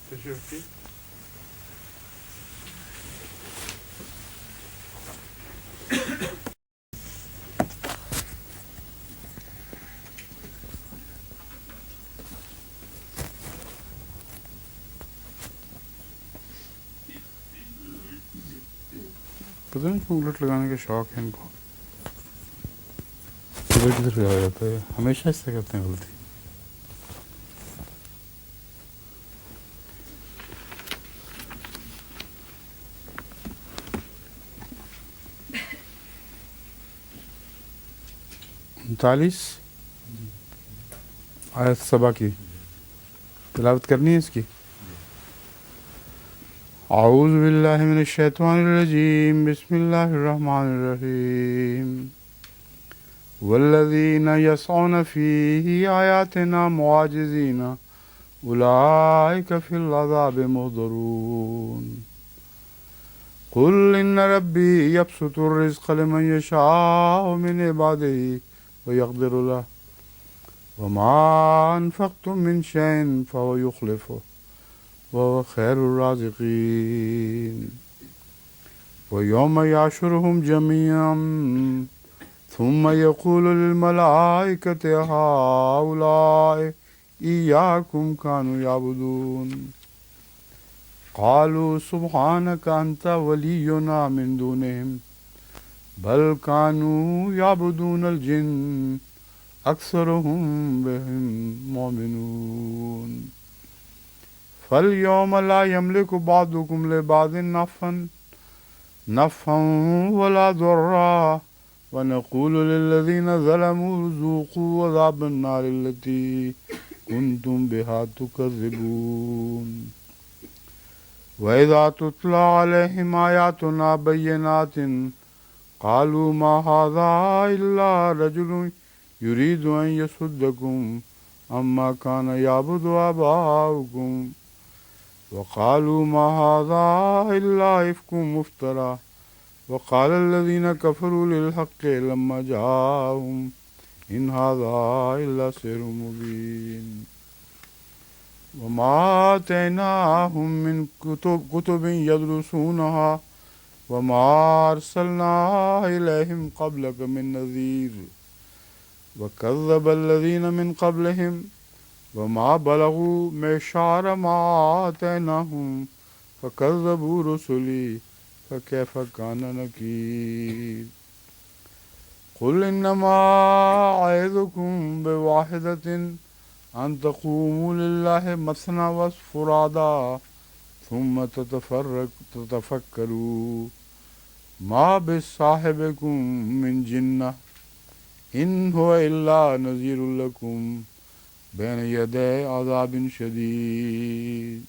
تشریف پتہ نہیں کیوں الٹ لگانے کا شوق ہے ان کو، کدھر کدھر آ جاتا ہے، ہمیشہ اس سے کرتے ہیں غلطی. انتالیس آیت سبا کی تلاوت کرنی ہے اس کی. اعوذ باللہ من الشیطان الرجیم، بسم اللہ الرحمن الرحیم. والذین یسعون فی آیاتنا معاجزین اولئک فی العذاب محضرون. قل ان ربی یبسط الرزق لمن یشاء من عباده ویقدر له وما انفقتم من شیء فهو یخلفه وهو خیر الرازقین. ویوم یحشرهم جميعا ثم یقول للملائکة هؤلاء إياكم كانوا يعبدون قالوا سبحانك أنت ولينا من دونهم بل كانوا يعبدون الجن أكثرهم بهم مؤمنون. فاليوم لا يملك بعضكم لبعض نفعا ولا ضرا ونقول للذين ظلموا ذوقوا عذاب النار التي كنتم بها تكذبون. وإذا تتلى عليهم آياتنا بينات قالوا ما هذا إلا رجل يريد أن يصدكم عما كان يعبد آباؤكم وقالوا ما هذا إلا إفك مفترى وقال الذين كفروا للحق لما جاءهم إن هذا إلا سحر مبين. وما آتيناهم من كتب يدرسونها وما أرسلنا إليهم قبلك من نذير وكذب الذين من قبلهم وما بلغوا معشار ما آتيناهم فكذبوا رسلي فكيف كان نكير. قل إنما أعظكم بواحدة أن تقوموا لله مثنى وفرادا ثم تتفكروا ما بصاحبكم من جنة إن هو إلا نذير لكم بين يدي عذاب شديد.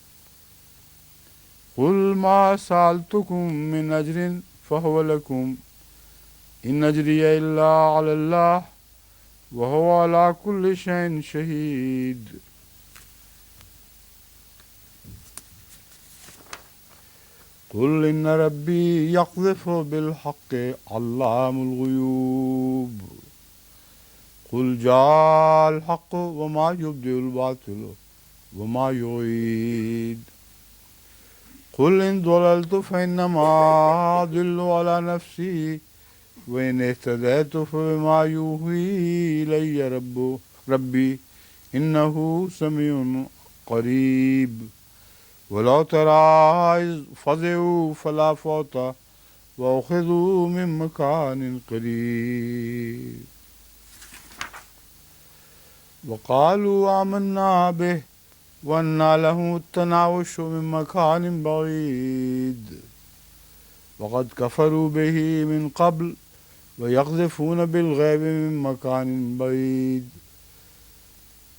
قل ما سألتكم من أجر فهو لكم إن أجري إلا على الله وهو على كل شيء شهيد. قل إن ربي يقذف بالحق علام الغيوب. قل جاء الحق وما يبدئ الباطل وما يعيد. قل إن ضللت فإنما أضل على نفسي وإن اهتديت فبما يوحي إلي ربي إنه سميع قريب. ولو ترى إذ فزعوا فلا فوت وأخذوا من مكان قريب وقالوا آمنا به وأنى له التناوش من مكان بعيد وقد كفروا به من قبل ويقذفون بالغيب من مكان بعيد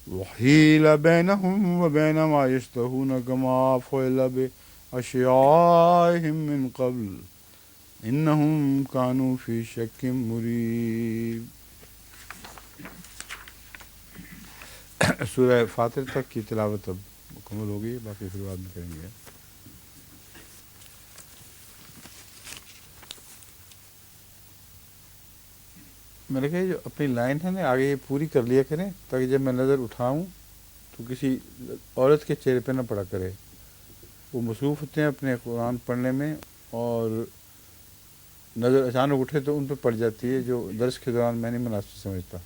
وحيل بينهم وبين ما يشتهون كما فعل بأشياعهم من قبل إنهم كانوا في شك مريب. سورہ فاطر تک کی تلاوت اب مکمل ہوگی، باقی پھر بعد میں کریں گے. میں نے کہا جو اپنی لائن ہے نا آگے یہ پوری کر لیا کریں تاکہ جب میں نظر اٹھاؤں تو کسی عورت کے چہرے پہ نہ پڑا کرے. وہ مصروف ہوتے ہیں اپنے قرآن پڑھنے میں، اور نظر اچانک اٹھے تو ان پہ پڑ جاتی ہے جو درس کے دوران میں نہیں مناسب سمجھتا،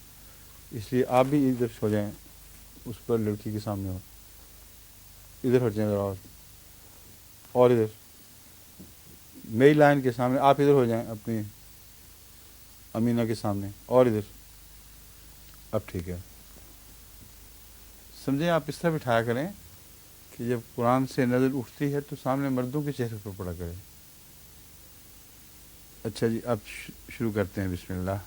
اس لیے آپ بھی ادھر ہو جائیں، اس پر لڑکی کے سامنے ہو، ادھر ہٹ جائیں ذرا، اور ادھر میری لائن کے سامنے آپ ادھر ہو جائیں اپنی امینہ کے سامنے، اور ادھر، اب ٹھیک ہے۔ سمجھیں، آپ اس طرح بٹھایا کریں کہ جب قرآن سے نظر اٹھتی ہے تو سامنے مردوں کے چہرے پر پڑا کرے۔ اچھا جی، اب شروع کرتے ہیں، بسم اللہ۔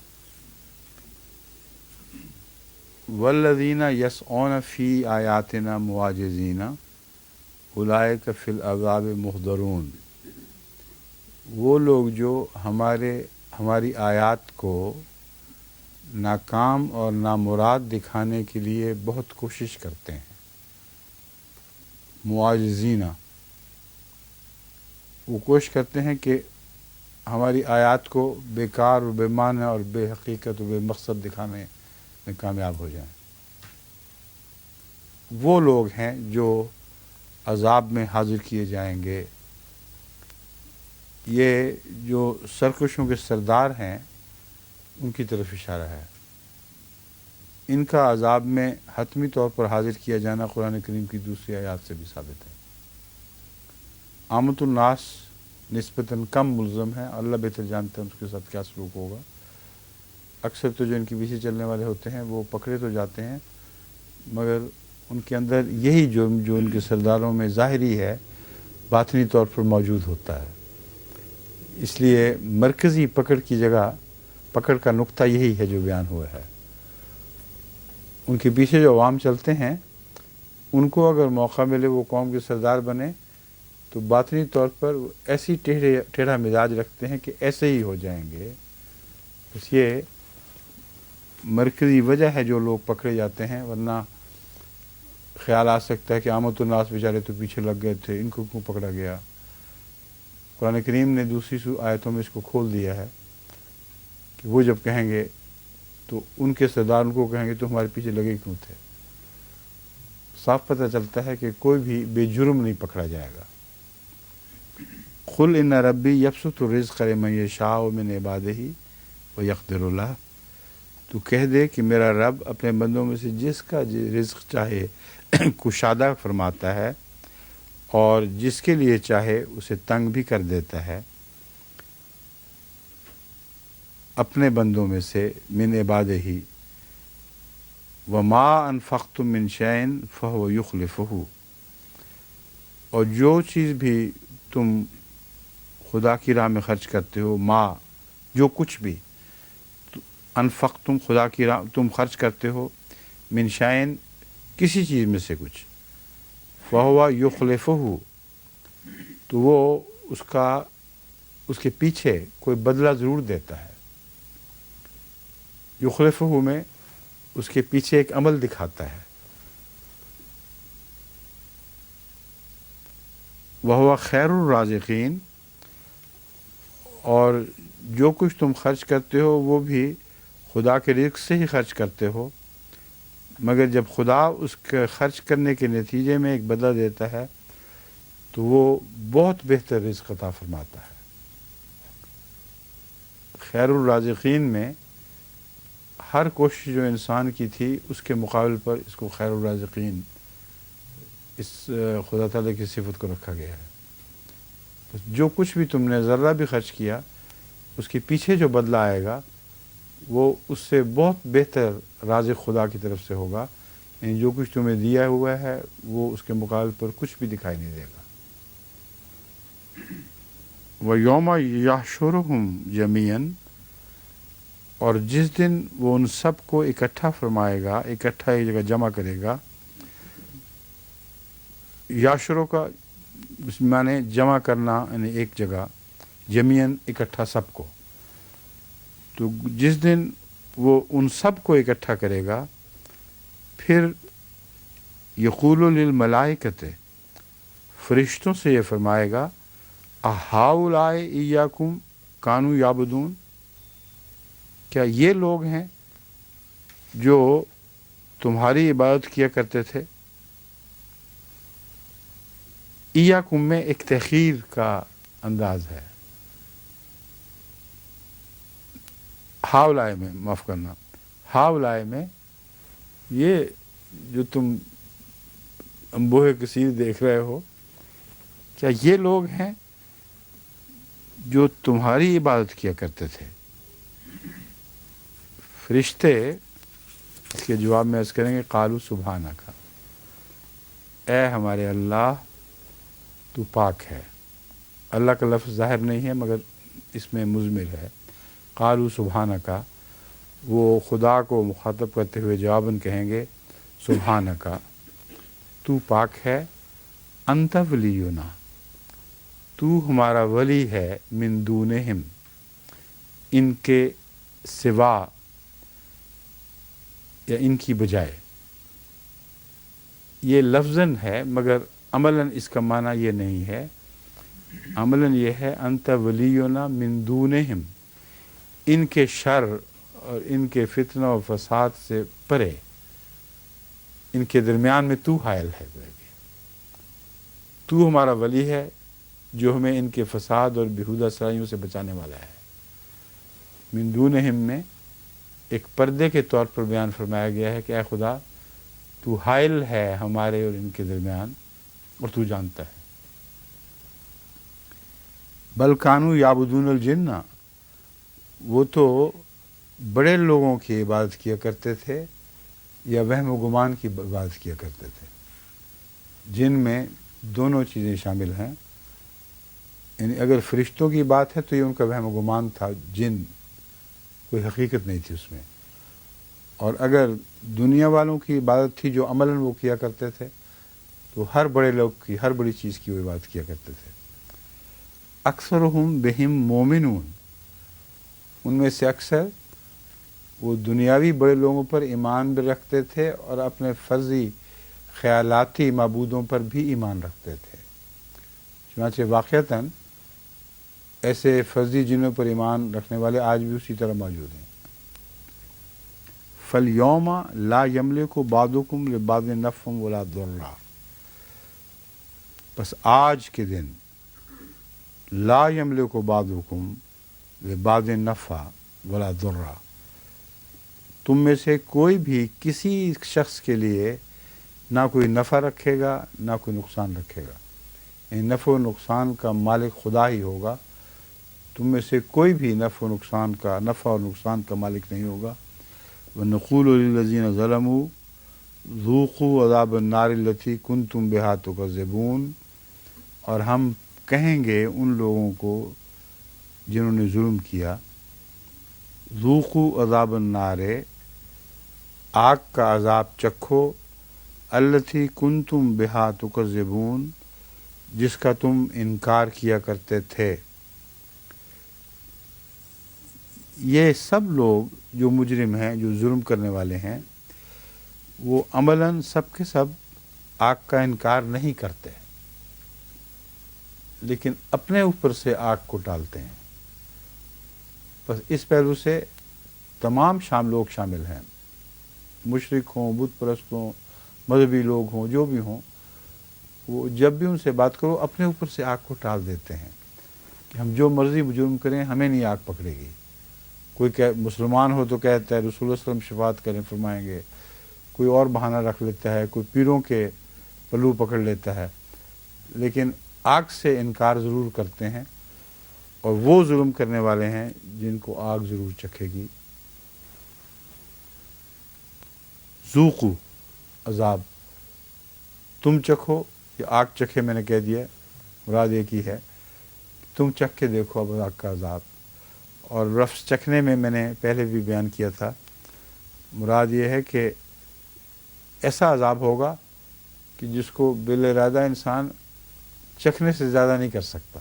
والذین یسعون فی آیاتنا معاجزین اولئک فی العذاب محضرون۔ وہ لوگ جو ہماری آیات کو ناکام اور نامراد دکھانے کے لیے بہت کوشش کرتے ہیں، معاجزین، وہ کوشش کرتے ہیں کہ ہماری آیات کو بیکار و بے معنی اور بے حقیقت و بے مقصد دکھانے میں کامیاب ہو جائیں۔ وہ لوگ ہیں جو عذاب میں حاضر کیے جائیں گے۔ یہ جو سرکشوں کے سردار ہیں ان کی طرف اشارہ ہے۔ ان کا عذاب میں حتمی طور پر حاضر کیا جانا قرآن کریم کی دوسری آیات سے بھی ثابت ہے۔ عامۃ الناس نسبتاً کم ملزم ہیں، اللہ بہتر جانتے ہیں اس کے ساتھ کیا سلوک ہوگا۔ اکثر تو جو ان کے پیچھے چلنے والے ہوتے ہیں وہ پکڑے تو جاتے ہیں، مگر ان کے اندر یہی جرم جو ان کے سرداروں میں ظاہری ہے باطنی طور پر موجود ہوتا ہے۔ اس لیے مرکزی پکڑ کی جگہ، پکڑ کا نقطہ یہی ہے جو بیان ہوا ہے۔ ان کے پیچھے جو عوام چلتے ہیں ان کو اگر موقع ملے وہ قوم کے سردار بنے تو باطنی طور پر ایسی ٹیڑھا مزاج رکھتے ہیں کہ ایسے ہی ہو جائیں گے۔ بس یہ مرکزی وجہ ہے جو لوگ پکڑے جاتے ہیں، ورنہ خیال آ سکتا ہے کہ عامۃ الناس بیچارے تو پیچھے لگ گئے تھے، ان کو کیوں پکڑا گیا۔ قرآن کریم نے دوسری آیتوں میں اس کو کھول دیا ہے کہ وہ جب کہیں گے تو ان کے سردار ان کو کہیں گے تو ہمارے پیچھے لگے کیوں تھے۔ صاف پتہ چلتا ہے کہ کوئی بھی بے جرم نہیں پکڑا جائے گا۔ قل ان ربی یبسط الرزق لمن یشاء من عبادہ ویقدر لہ، تو کہہ دے کہ میرا رب اپنے بندوں میں سے جس کا رزق چاہے کشادہ فرماتا ہے، اور جس کے لیے چاہے اسے تنگ بھی کر دیتا ہے، اپنے بندوں میں سے، من عبادہ ہی، وما انفقتم من شیء فہو یخلفہ، اور جو چیز بھی تم خدا کی راہ میں خرچ کرتے ہو، جو کچھ بھی انفقتم خدا کی راہ تم خرچ کرتے ہو، من شیء کسی چیز میں سے کچھ، فہو یخلفہ، تو وہ اس کے پیچھے کوئی بدلہ ضرور دیتا ہے۔ یخلفہ میں اس کے پیچھے ایک عمل دکھاتا ہے۔ وہو خیر الرازقین، اور جو کچھ تم خرچ کرتے ہو وہ بھی خدا کے رزق سے ہی خرچ کرتے ہو، مگر جب خدا اس کے خرچ کرنے کے نتیجے میں ایک بدلہ دیتا ہے تو وہ بہت بہتر رزق عطا فرماتا ہے۔ خیر الرازقین میں ہر کوشش جو انسان کی تھی اس کے مقابل پر اس کو خیر الرازقین، اس خدا تعالیٰ کی صفت کو رکھا گیا ہے۔ بس جو کچھ بھی تم نے ذرہ بھی خرچ کیا اس کے پیچھے جو بدلہ آئے گا وہ اس سے بہت بہتر رازق خدا کی طرف سے ہوگا، یعنی جو کچھ تمہیں دیا ہوا ہے وہ اس کے مقابل پر کچھ بھی دکھائی نہیں دے گا۔ وَيَوْمَ يَحْشُرُهُمْ جَمِيعًا، اور جس دن وہ ان سب کو اکٹھا فرمائے گا، اکٹھا ایک جگہ جمع کرے گا۔ یاشروں کا معنی جمع کرنا، یعنی ایک جگہ، جمیعاً اکٹھا سب کو۔ تو جس دن وہ ان سب کو اکٹھا کرے گا پھر یقول للملائکۃ، فرشتوں سے یہ فرمائے گا، اہؤلاء ایاکم کانوا یعبدون، کیا یہ لوگ ہیں جو تمہاری عبادت کیا کرتے تھے؟ ایاکم میں ایک تخیر کا انداز ہے، ہاولائے میں، معاف کرنا، ہاولائے میں یہ جو تم انبوہ کثیر دیکھ رہے ہو، کیا یہ لوگ ہیں جو تمہاری عبادت کیا کرتے تھے؟ فرشتے اس کے جواب میں عرض کریں گے قالوا سبحانک، اے ہمارے اللہ تو پاک ہے۔ اللہ کا لفظ ظاہر نہیں ہے مگر اس میں مضمر ہے۔ قالوا سبحانک، وہ خدا کو مخاطب کرتے ہوئے جواباً کہیں گے سبحانک، تو پاک ہے، انت ولینا، تو ہمارا ولی ہے، من دونہم، ان کے سوا یا ان کی بجائے۔ یہ لفظاً ہے مگر عملاً اس کا معنی یہ نہیں ہے، عملاً یہ ہے انت ولینا من دونہم، ان کے شر اور ان کے فتنہ و فساد سے پرے، ان کے درمیان میں تو حائل ہے، تو ہمارا ولی ہے جو ہمیں ان کے فساد اور بیہودہ سرائیوں سے بچانے والا ہے۔ من دونہم میں ایک پردے کے طور پر بیان فرمایا گیا ہے کہ اے خدا تو حائل ہے ہمارے اور ان کے درمیان اور تو جانتا ہے۔ بل کانوا یعبدون الجن، وہ تو بڑے لوگوں کی عبادت کیا کرتے تھے یا وہم و گمان کی عبادت کیا کرتے تھے۔ جن میں دونوں چیزیں شامل ہیں، یعنی اگر فرشتوں کی بات ہے تو یہ ان کا وہم و گمان تھا، جن کوئی حقیقت نہیں تھی اس میں، اور اگر دنیا والوں کی عبادت تھی جو عملاً وہ کیا کرتے تھے تو ہر بڑے لوگ کی، ہر بڑی چیز کی وہ عبادت کیا کرتے تھے۔ اکثرہم بہم مومنون، ان میں سے اکثر وہ دنیاوی بڑے لوگوں پر ایمان بھی رکھتے تھے اور اپنے فرضی خیالاتی معبودوں پر بھی ایمان رکھتے تھے۔ چنانچہ واقعتاً ایسے فرضی جنوں پر ایمان رکھنے والے آج بھی اسی طرح موجود ہیں۔ فَالْيَوْمَ لَا يَمْلِكُ بَعْضُكُمْ لِبَعْضٍ نَفْعًا وَلَا ضَرًّا، بس آج کے دن لا یملک بعضکم لبعض نفعا ولا ضرا، تم میں سے کوئی بھی کسی شخص کے لیے نہ کوئی نفع رکھے گا نہ کوئی نقصان رکھے گا، یعنی نفع و نقصان کا مالک خدا ہی ہوگا، تم میں سے کوئی بھی نفع اور نقصان کا مالک نہیں ہوگا۔ وَنَقُولُ لِلَّذِينَ ظَلَمُوا ذُوقُوا عَذَابَ النَّارِ الَّتِي كُنْتُمْ بِهَا تُكَذِّبُونَ، اور ہم کہیں گے ان لوگوں کو جنہوں نے ظلم کیا، ذوقوا عذاب النار، آگ کا عذاب چکھو، التی کنتم بہا تکذبون، جس کا تم انکار کیا کرتے تھے۔ یہ سب لوگ جو مجرم ہیں، جو ظلم کرنے والے ہیں، وہ عملاً سب کے سب آگ کا انکار نہیں کرتے، لیکن اپنے اوپر سے آگ کو ٹالتے ہیں۔ بس اس پہلو سے تمام لوگ شامل ہیں، مشرک ہوں، بت پرست ہوں، مذہبی لوگ ہوں، جو بھی ہوں، وہ جب بھی ان سے بات کرو اپنے اوپر سے آگ کو ٹال دیتے ہیں کہ ہم جو مرضی جرم کریں ہمیں نہیں آگ پکڑے گی۔ کوئی مسلمان ہو تو کہتا ہے رسول اللہ صلی اللہ علیہ وسلم شفاعت کریں، فرمائیں گے، کوئی اور بہانہ رکھ لیتا ہے، کوئی پیروں کے پلو پکڑ لیتا ہے، لیکن آگ سے انکار ضرور کرتے ہیں، اور وہ ظلم کرنے والے ہیں جن کو آگ ضرور چکھے گی۔ ذوقو عذاب، تم چکھو یا آگ چکھے، میں نے کہہ دیا مراد ایک ہی ہے، تم چکھ کے دیکھو اب آگ کا عذاب۔ اور لفظ چکھنے میں نے پہلے بھی بیان کیا تھا، مراد یہ ہے کہ ایسا عذاب ہوگا کہ جس کو بالارادہ انسان چکھنے سے زیادہ نہیں کر سکتا،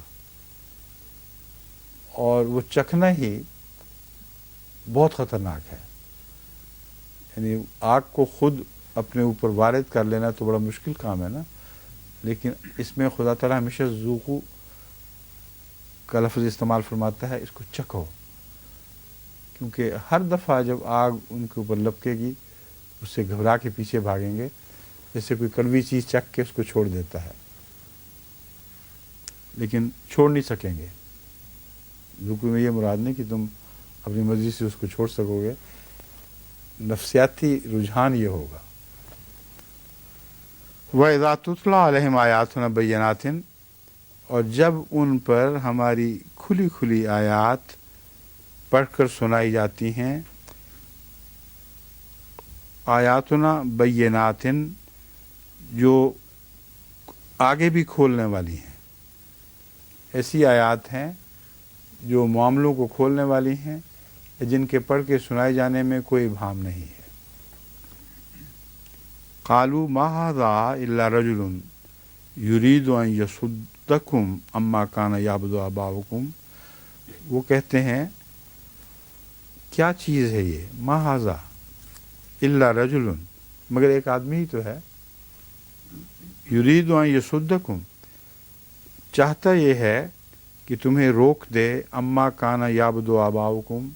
اور وہ چکھنا ہی بہت خطرناک ہے۔ یعنی آگ کو خود اپنے اوپر وارد کر لینا تو بڑا مشکل کام ہے نا، لیکن اس میں خدا تعالیٰ ہمیشہ ذوقو کا لفظ استعمال فرماتا ہے، اس کو چکھو، کیونکہ ہر دفعہ جب آگ ان کے اوپر لپکے گی اس سے گھبرا کے پیچھے بھاگیں گے، جیسے کوئی کڑوی چیز چکھ کے اس کو چھوڑ دیتا ہے۔ لیکن چھوڑ نہیں سکیں گے. بالکل میں یہ مراد نہیں کہ تم اپنی مرضی سے اس کو چھوڑ سکو گے، نفسیاتی رجحان یہ ہوگا. وَإِذَا تُتْلَىٰ عَلَيْهِمْ آيَاتُنَا بَيِّنَاتٍ، اور جب ان پر ہماری کھلی کھلی آیات پڑھ کر سنائی جاتی ہیں، آیاتنا بینات، جو آگے بھی کھولنے والی ہیں. ایسی آیات ہیں جو معاملوں کو کھولنے والی ہیں، جن کے پڑھ کے سنائے جانے میں کوئی ابہام نہیں ہے. قالوا ما هذا الا رجل يريد ان يصدكم عما كان يعبد آباؤكم. وہ کہتے ہیں کیا چیز ہے یہ، ما هذا الا رجل، مگر ایک آدمی ہی تو ہے. يريد ان يصدكم، چاہتا یہ ہے کہ تمہیں روک دے، اما کان یعبد آباؤکم،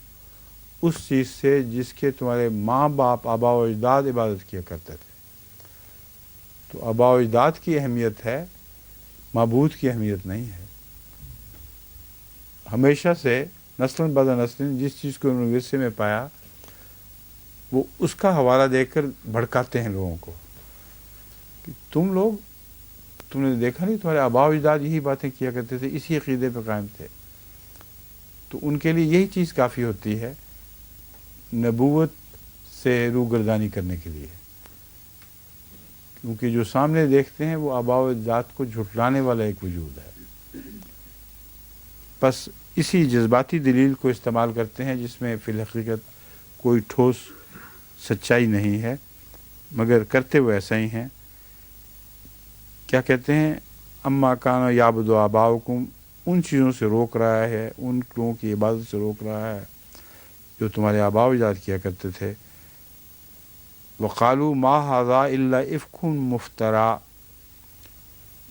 اس چیز سے جس کے تمہارے ماں باپ آبا و اجداد عبادت کیا کرتے تھے. تو آبا و اجداد کی اہمیت ہے، معبود کی اہمیت نہیں ہے. ہمیشہ سے نسل بعد نسل جس چیز کو انہوں نے ورثے میں پایا، وہ اس کا حوالہ دے کر بھڑکاتے ہیں لوگوں کو کہ تم نے دیکھا نہیں، تمہارے آبا و اجداد یہی باتیں کیا کرتے تھے، اسی عقیدے پہ قائم تھے. تو ان کے لیے یہی چیز کافی ہوتی ہے نبوت سے روگردانی کرنے کے لیے، کیونکہ جو سامنے دیکھتے ہیں وہ آبا و اجداد کو جھٹلانے والا ایک وجود ہے. بس اسی جذباتی دلیل کو استعمال کرتے ہیں جس میں فی الحقیقت کوئی ٹھوس سچائی نہیں ہے، مگر کرتے وہ ایسا ہی ہیں. کیا کہتے ہیں، اما کان یعبد آباؤکم، ان چیزوں سے روک رہا ہے، ان لوگوں کی عبادت سے روک رہا ہے جو تمہارے آبا و اجداد کیا کرتے تھے. وقالوا ما هذا الا افک مفترا،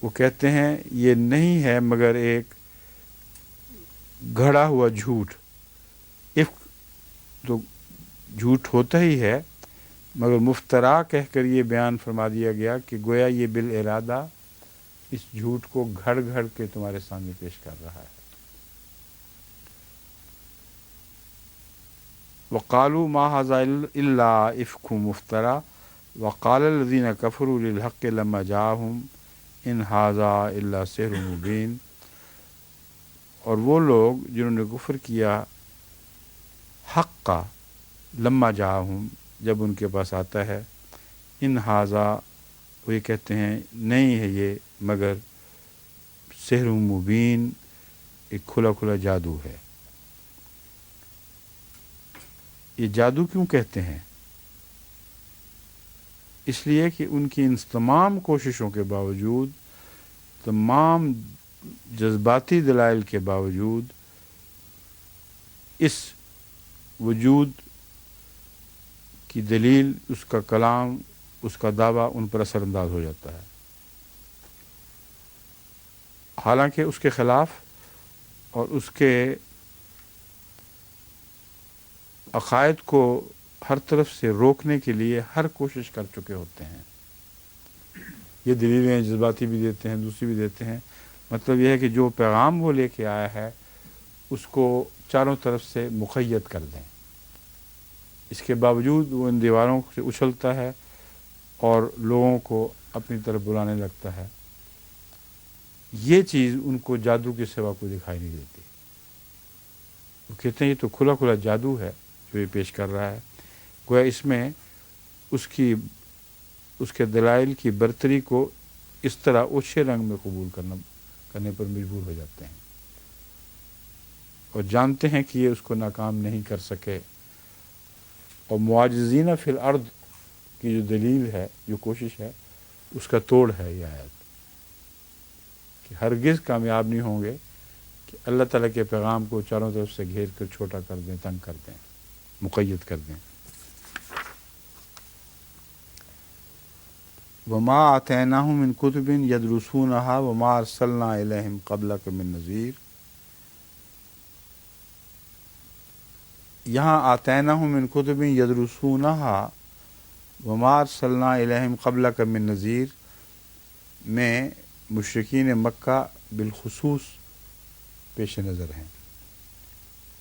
وہ کہتے ہیں یہ نہیں ہے مگر ایک گھڑا ہوا جھوٹ. افک تو جھوٹ ہوتا ہی ہے، مگر مفترا کہہ کر یہ بیان فرما دیا گیا کہ گویا یہ بالارادہ اس جھوٹ کو گھڑ گھڑ کے تمہارے سامنے پیش کر رہا ہے. وقالوا ما هذا الا افک مفترا وقال الذين كفروا للحق لما جاءهم ان هذا الا سحر مبین. اور وہ لوگ جنہوں نے کفر کیا حق کا، لما جاءهم، جب ان کے پاس آتا ہے، ان هذا، وہ یہ کہتے ہیں نہیں ہے یہ مگر سحر مبین، ایک کھلا کھلا جادو ہے. یہ جادو کیوں کہتے ہیں؟ اس لیے کہ ان کی ان تمام کوششوں کے باوجود، تمام جذباتی دلائل کے باوجود، اس وجود کی دلیل، اس کا کلام، اس کا دعویٰ ان پر اثر انداز ہو جاتا ہے. حالانکہ اس کے خلاف اور اس کے عقائد کو ہر طرف سے روکنے کے لیے ہر کوشش کر چکے ہوتے ہیں. یہ دلیلیں جذباتی بھی دیتے ہیں، دوسری بھی دیتے ہیں. مطلب یہ ہے کہ جو پیغام وہ لے کے آیا ہے اس کو چاروں طرف سے مقید کر دیں. اس کے باوجود وہ ان دیواروں سے اچھلتا ہے اور لوگوں کو اپنی طرف بلانے لگتا ہے. یہ چیز ان کو جادو کے سوا کوئی دکھائی نہیں دیتی. وہ کہتے ہیں یہ تو کھلا کھلا جادو ہے جو یہ پیش کر رہا ہے. گویا اس میں اس کے دلائل کی برتری کو اس طرح اچھے رنگ میں قبول کرنے پر مجبور ہو جاتے ہیں اور جانتے ہیں کہ یہ اس کو ناکام نہیں کر سکے. اور معاجزین فی الارض کی جو دلیل ہے، جو کوشش ہے، اس کا توڑ ہے یہ آیت، کہ ہرگز کامیاب نہیں ہوں گے کہ اللہ تعالیٰ کے پیغام کو چاروں طرف سے گھیر کر چھوٹا کر دیں، تنگ کر دیں، مقید کر دیں. وما آتیناہم من کتب یدرسونہا وما ارسلنا الیہم قبلک من نذیر. یہاں آتیناہم من کتب یدرسونہا وما ارسلنا الیہم قبلک من نذیر میں مشرکین مکہ بالخصوص پیش نظر ہیں،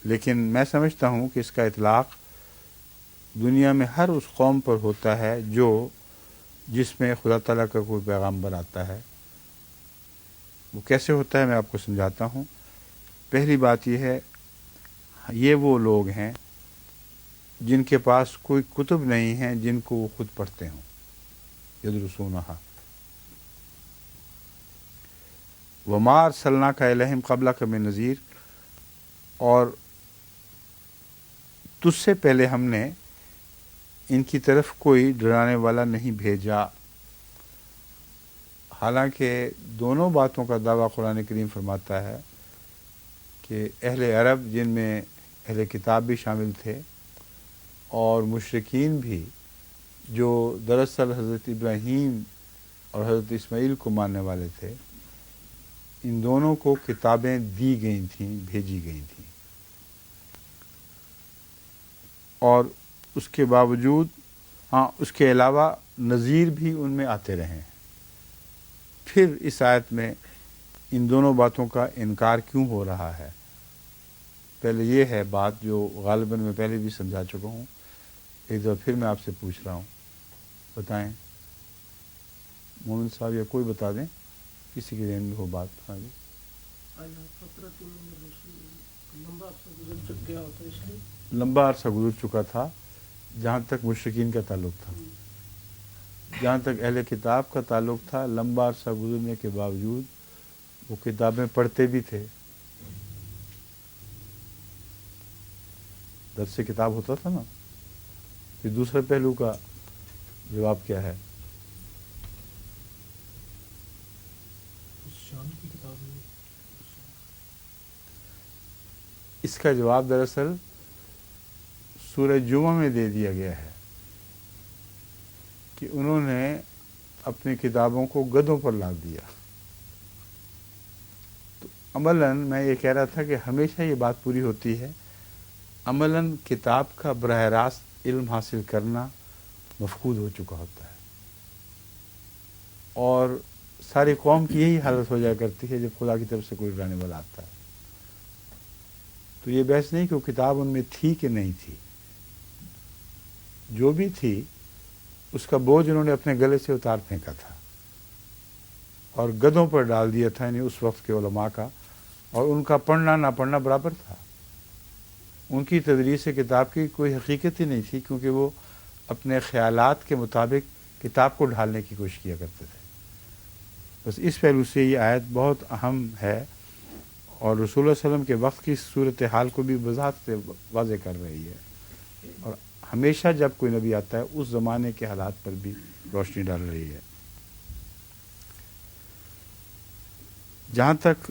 لیکن میں سمجھتا ہوں کہ اس کا اطلاق دنیا میں ہر اس قوم پر ہوتا ہے جس میں خدا تعالیٰ کا کوئی پیغامبر آتا ہے۔ وہ کیسے ہوتا ہے میں آپ کو سمجھاتا ہوں۔ پہلی بات یہ ہے، یہ وہ لوگ ہیں جن کے پاس کوئی کتب نہیں ہیں جن کو وہ خود پڑھتے ہوں، یدرسونہا۔ وما ارسلناک الیہم قبلک من نذیر، اور تجھ سے پہلے ہم نے ان کی طرف کوئی ڈرانے والا نہیں بھیجا۔ حالانکہ دونوں باتوں کا دعویٰ قرآن کریم فرماتا ہے کہ اہل عرب، جن میں اہل کتاب بھی شامل تھے اور مشرکین بھی، جو دراصل حضرت ابراہیم اور حضرت اسماعیل کو ماننے والے تھے، ان دونوں کو کتابیں دی گئی تھیں، بھیجی گئی تھیں، اور اس کے باوجود اس کے علاوہ نذیر بھی ان میں آتے رہے ہیں۔ پھر اس آیت میں ان دونوں باتوں کا انکار کیوں ہو رہا ہے؟ پہلے یہ ہے بات جو غالباً میں پہلے بھی سمجھا چکا ہوں، ایک دفعہ پھر میں آپ سے پوچھ رہا ہوں، بتائیں مومن صاحب یا کوئی بتا دیں، کسی کے ذہن میں ہو بات۔ ہاں جی، لمبا عرصہ گزر چکا تھا جہاں تک مشرکین کا تعلق تھا، جہاں تک اہل کتاب کا تعلق تھا، لمبا عرصہ گزرنے کے باوجود وہ کتابیں پڑھتے بھی تھے، درس سے کتاب ہوتا تھا نا۔ پھر دوسرے پہلو کا جواب کیا ہے؟ اس کا جواب دراصل سورہ جمعہ میں دے دیا گیا ہے کہ انہوں نے اپنی کتابوں کو گدھوں پر لاد دیا۔ تو عملاً میں یہ کہہ رہا تھا کہ ہمیشہ یہ بات پوری ہوتی ہے، عملاً کتاب کا براہ راست علم حاصل کرنا مفقود ہو چکا ہوتا ہے، اور ساری قوم کی یہی حالت ہو جایا کرتی ہے جب خدا کی طرف سے کوئی ڈرانے والا آتا ہے۔ تو یہ بحث نہیں کہ وہ کتاب ان میں تھی کہ نہیں تھی، جو بھی تھی اس کا بوجھ انہوں نے اپنے گلے سے اتار پھینکا تھا اور گدھوں پر ڈال دیا تھا، یعنی اس وقت کے علماء کا، اور ان کا پڑھنا نہ پڑھنا برابر تھا۔ ان کی تدریس کتاب کی کوئی حقیقت ہی نہیں تھی، کیونکہ وہ اپنے خیالات کے مطابق کتاب کو ڈھالنے کی کوشش کیا کرتے تھے۔ بس اس پہلو سے یہ آیت بہت اہم ہے، اور رسول اللہ علیہ وسلم کے وقت کی صورتحال کو بھی وضاحت سے واضح کر رہی ہے، اور ہمیشہ جب کوئی نبی آتا ہے اس زمانے کے حالات پر بھی روشنی ڈال رہی ہے۔ جہاں تک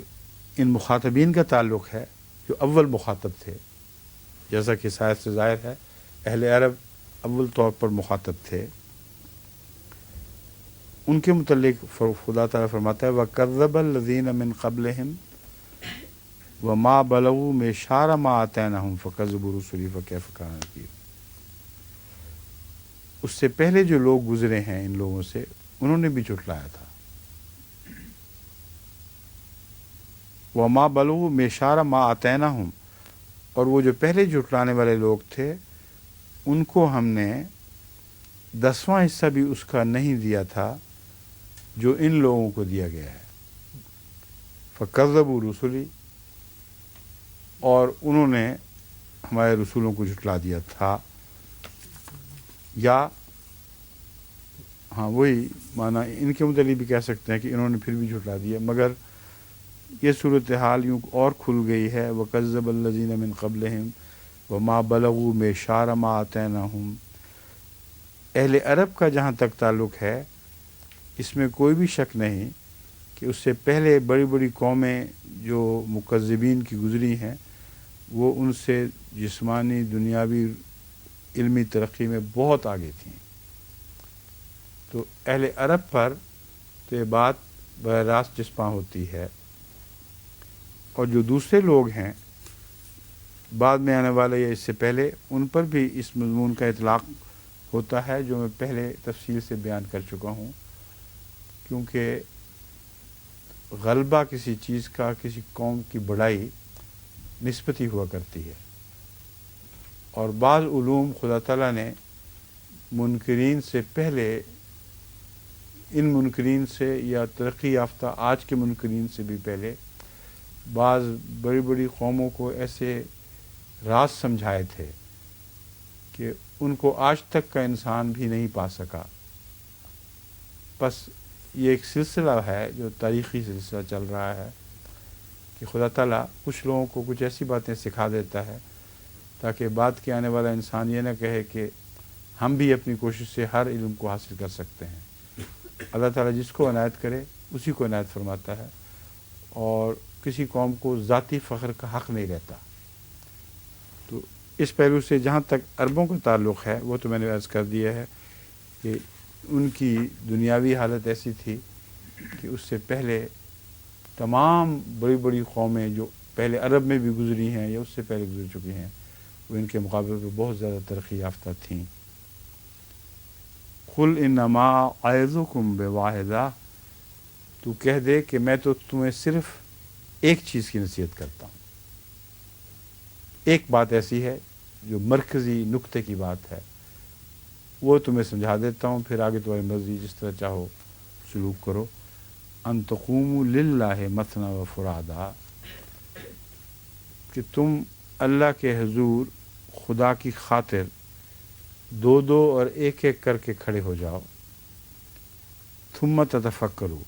ان مخاطبین کا تعلق ہے جو اول مخاطب تھے، جیسا کہ شاید سے ظاہر ہے اہل عرب اول طور پر مخاطب تھے، ان کے متعلق خدا تعالیٰ فرماتا ہے وَكَذَّبَ الَّذِينَ مِن قَبْلِهِمْ وَمَا بَلَغُوا مِعْشَارَ مَا آتَيْنَاهُمْ فَكَذَّبُوا رُسُلِي فَكَيْفَ كَانَ نَكِيرِ۔ اس سے پہلے جو لوگ گزرے ہیں ان لوگوں سے، انہوں نے بھی جھٹلایا تھا۔ وَمَا بَلَغُوا مِعْشَارَ مَا آتَيْنَاهُمْ، اور وہ جو پہلے جھٹلانے والے لوگ تھے ان کو ہم نے 10واں حصہ بھی اس کا نہیں دیا تھا جو ان لوگوں کو دیا گیا ہے۔ فَكَذَّبُوا رُسُلِي، اور انہوں نے ہمارے رسولوں کو جھٹلا دیا تھا، یا وہی معنی ان کے متعلق بھی کہہ سکتے ہیں کہ انہوں نے پھر بھی جھٹلا دیا، مگر یہ صورتحال یوں اور کھل گئی ہے وَكَذَّبَ الَّذِينَ مِن قَبْلِهِمْ وَمَا بَلَغُوا مِعْشَارَ مَا آتَيْنَاهُمْ۔ اہل عرب کا جہاں تک تعلق ہے، اس میں کوئی بھی شک نہیں کہ اس سے پہلے بڑی بڑی قومیں جو مکذبین کی گزری ہیں وہ ان سے جسمانی دنیاوی علمی ترقی میں بہت آگے تھیں۔ تو اہل عرب پر تو یہ بات براہ راست جسماں ہوتی ہے، اور جو دوسرے لوگ ہیں بعد میں آنے والے یا اس سے پہلے، ان پر بھی اس مضمون کا اطلاق ہوتا ہے جو میں پہلے تفصیل سے بیان کر چکا ہوں، کیونکہ غلبہ کسی چیز کا کسی قوم کی بڑائی نسبتی ہوا کرتی ہے، اور بعض علوم خدا تعالیٰ نے منکرین سے پہلے ان منکرین سے یا ترقی یافتہ آج کے منکرین سے بھی پہلے بعض بڑی بڑی قوموں کو ایسے راز سمجھائے تھے کہ ان کو آج تک کا انسان بھی نہیں پا سکا۔ بس یہ ایک سلسلہ ہے جو تاریخی سلسلہ چل رہا ہے کہ خدا تعالیٰ کچھ لوگوں کو کچھ ایسی باتیں سکھا دیتا ہے تاکہ بعد کے آنے والا انسان یہ نہ کہے کہ ہم بھی اپنی کوشش سے ہر علم کو حاصل کر سکتے ہیں۔ اللہ تعالیٰ جس کو عنایت کرے اسی کو عنایت فرماتا ہے، اور کسی قوم کو ذاتی فخر کا حق نہیں رہتا۔ تو اس پہلو سے جہاں تک عربوں کا تعلق ہے وہ تو میں نے عرض کر دیا ہے کہ ان کی دنیاوی حالت ایسی تھی کہ اس سے پہلے تمام بڑی بڑی قومیں جو پہلے عرب میں بھی گزری ہیں یا اس سے پہلے گزر چکی ہیں وہ ان کے مقابلے پہ بہت زیادہ ترقی یافتہ تھیں۔ قل انما اعظکم بواحدہ، تو کہہ دے کہ میں تو تمہیں صرف ایک چیز کی نصیحت کرتا ہوں، ایک بات ایسی ہے جو مرکزی نقطے کی بات ہے، وہ تمہیں سمجھا دیتا ہوں، پھر آگے تمہاری مرضی جس طرح چاہو سلوک کرو۔ ان تقوموا للہ مثنی و فرادا، کہ تم اللہ کے حضور خدا کی خاطر دو دو اور ایک ایک کر کے کھڑے ہو جاؤ۔ ثم تتفکروا،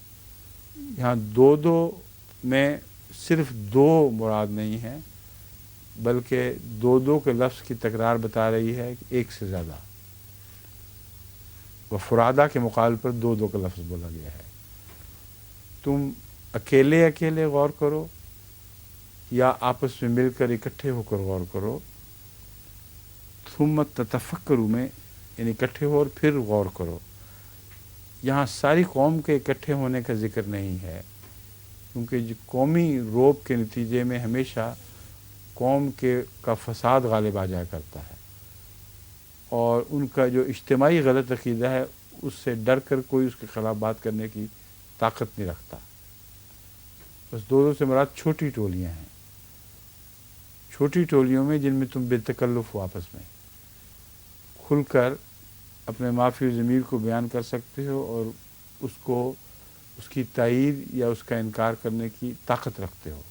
یہاں دو دو میں صرف دو مراد نہیں ہے بلکہ دو دو کے لفظ کی تکرار بتا رہی ہے ایک سے زیادہ، وہ فرادا کے مقابل پر دو دو کا لفظ بولا گیا ہے۔ تم اکیلے اکیلے غور کرو یا آپس میں مل کر اکٹھے ہو کر غور کرو۔ ثم تتفکروا میں یعنی اکٹھے ہو اور پھر غور کرو، یہاں ساری قوم کے اکٹھے ہونے کا ذکر نہیں ہے، کیونکہ جو قومی روب کے نتیجے میں ہمیشہ قوم کا فساد غالب آ جایا کرتا ہے، اور ان کا جو اجتماعی غلط عقیدہ ہے اس سے ڈر کر کوئی اس کے خلاف بات کرنے کی طاقت نہیں رکھتا۔ بس دو دو سے مراد چھوٹی ٹولیاں ہیں، چھوٹی ٹولیوں میں جن میں تم بے تکلف ہو آپس میں کھل کر اپنے معافی ضمیر کو بیان کر سکتے ہو اور اس کی تائید یا اس کا انکار کرنے کی طاقت رکھتے ہو۔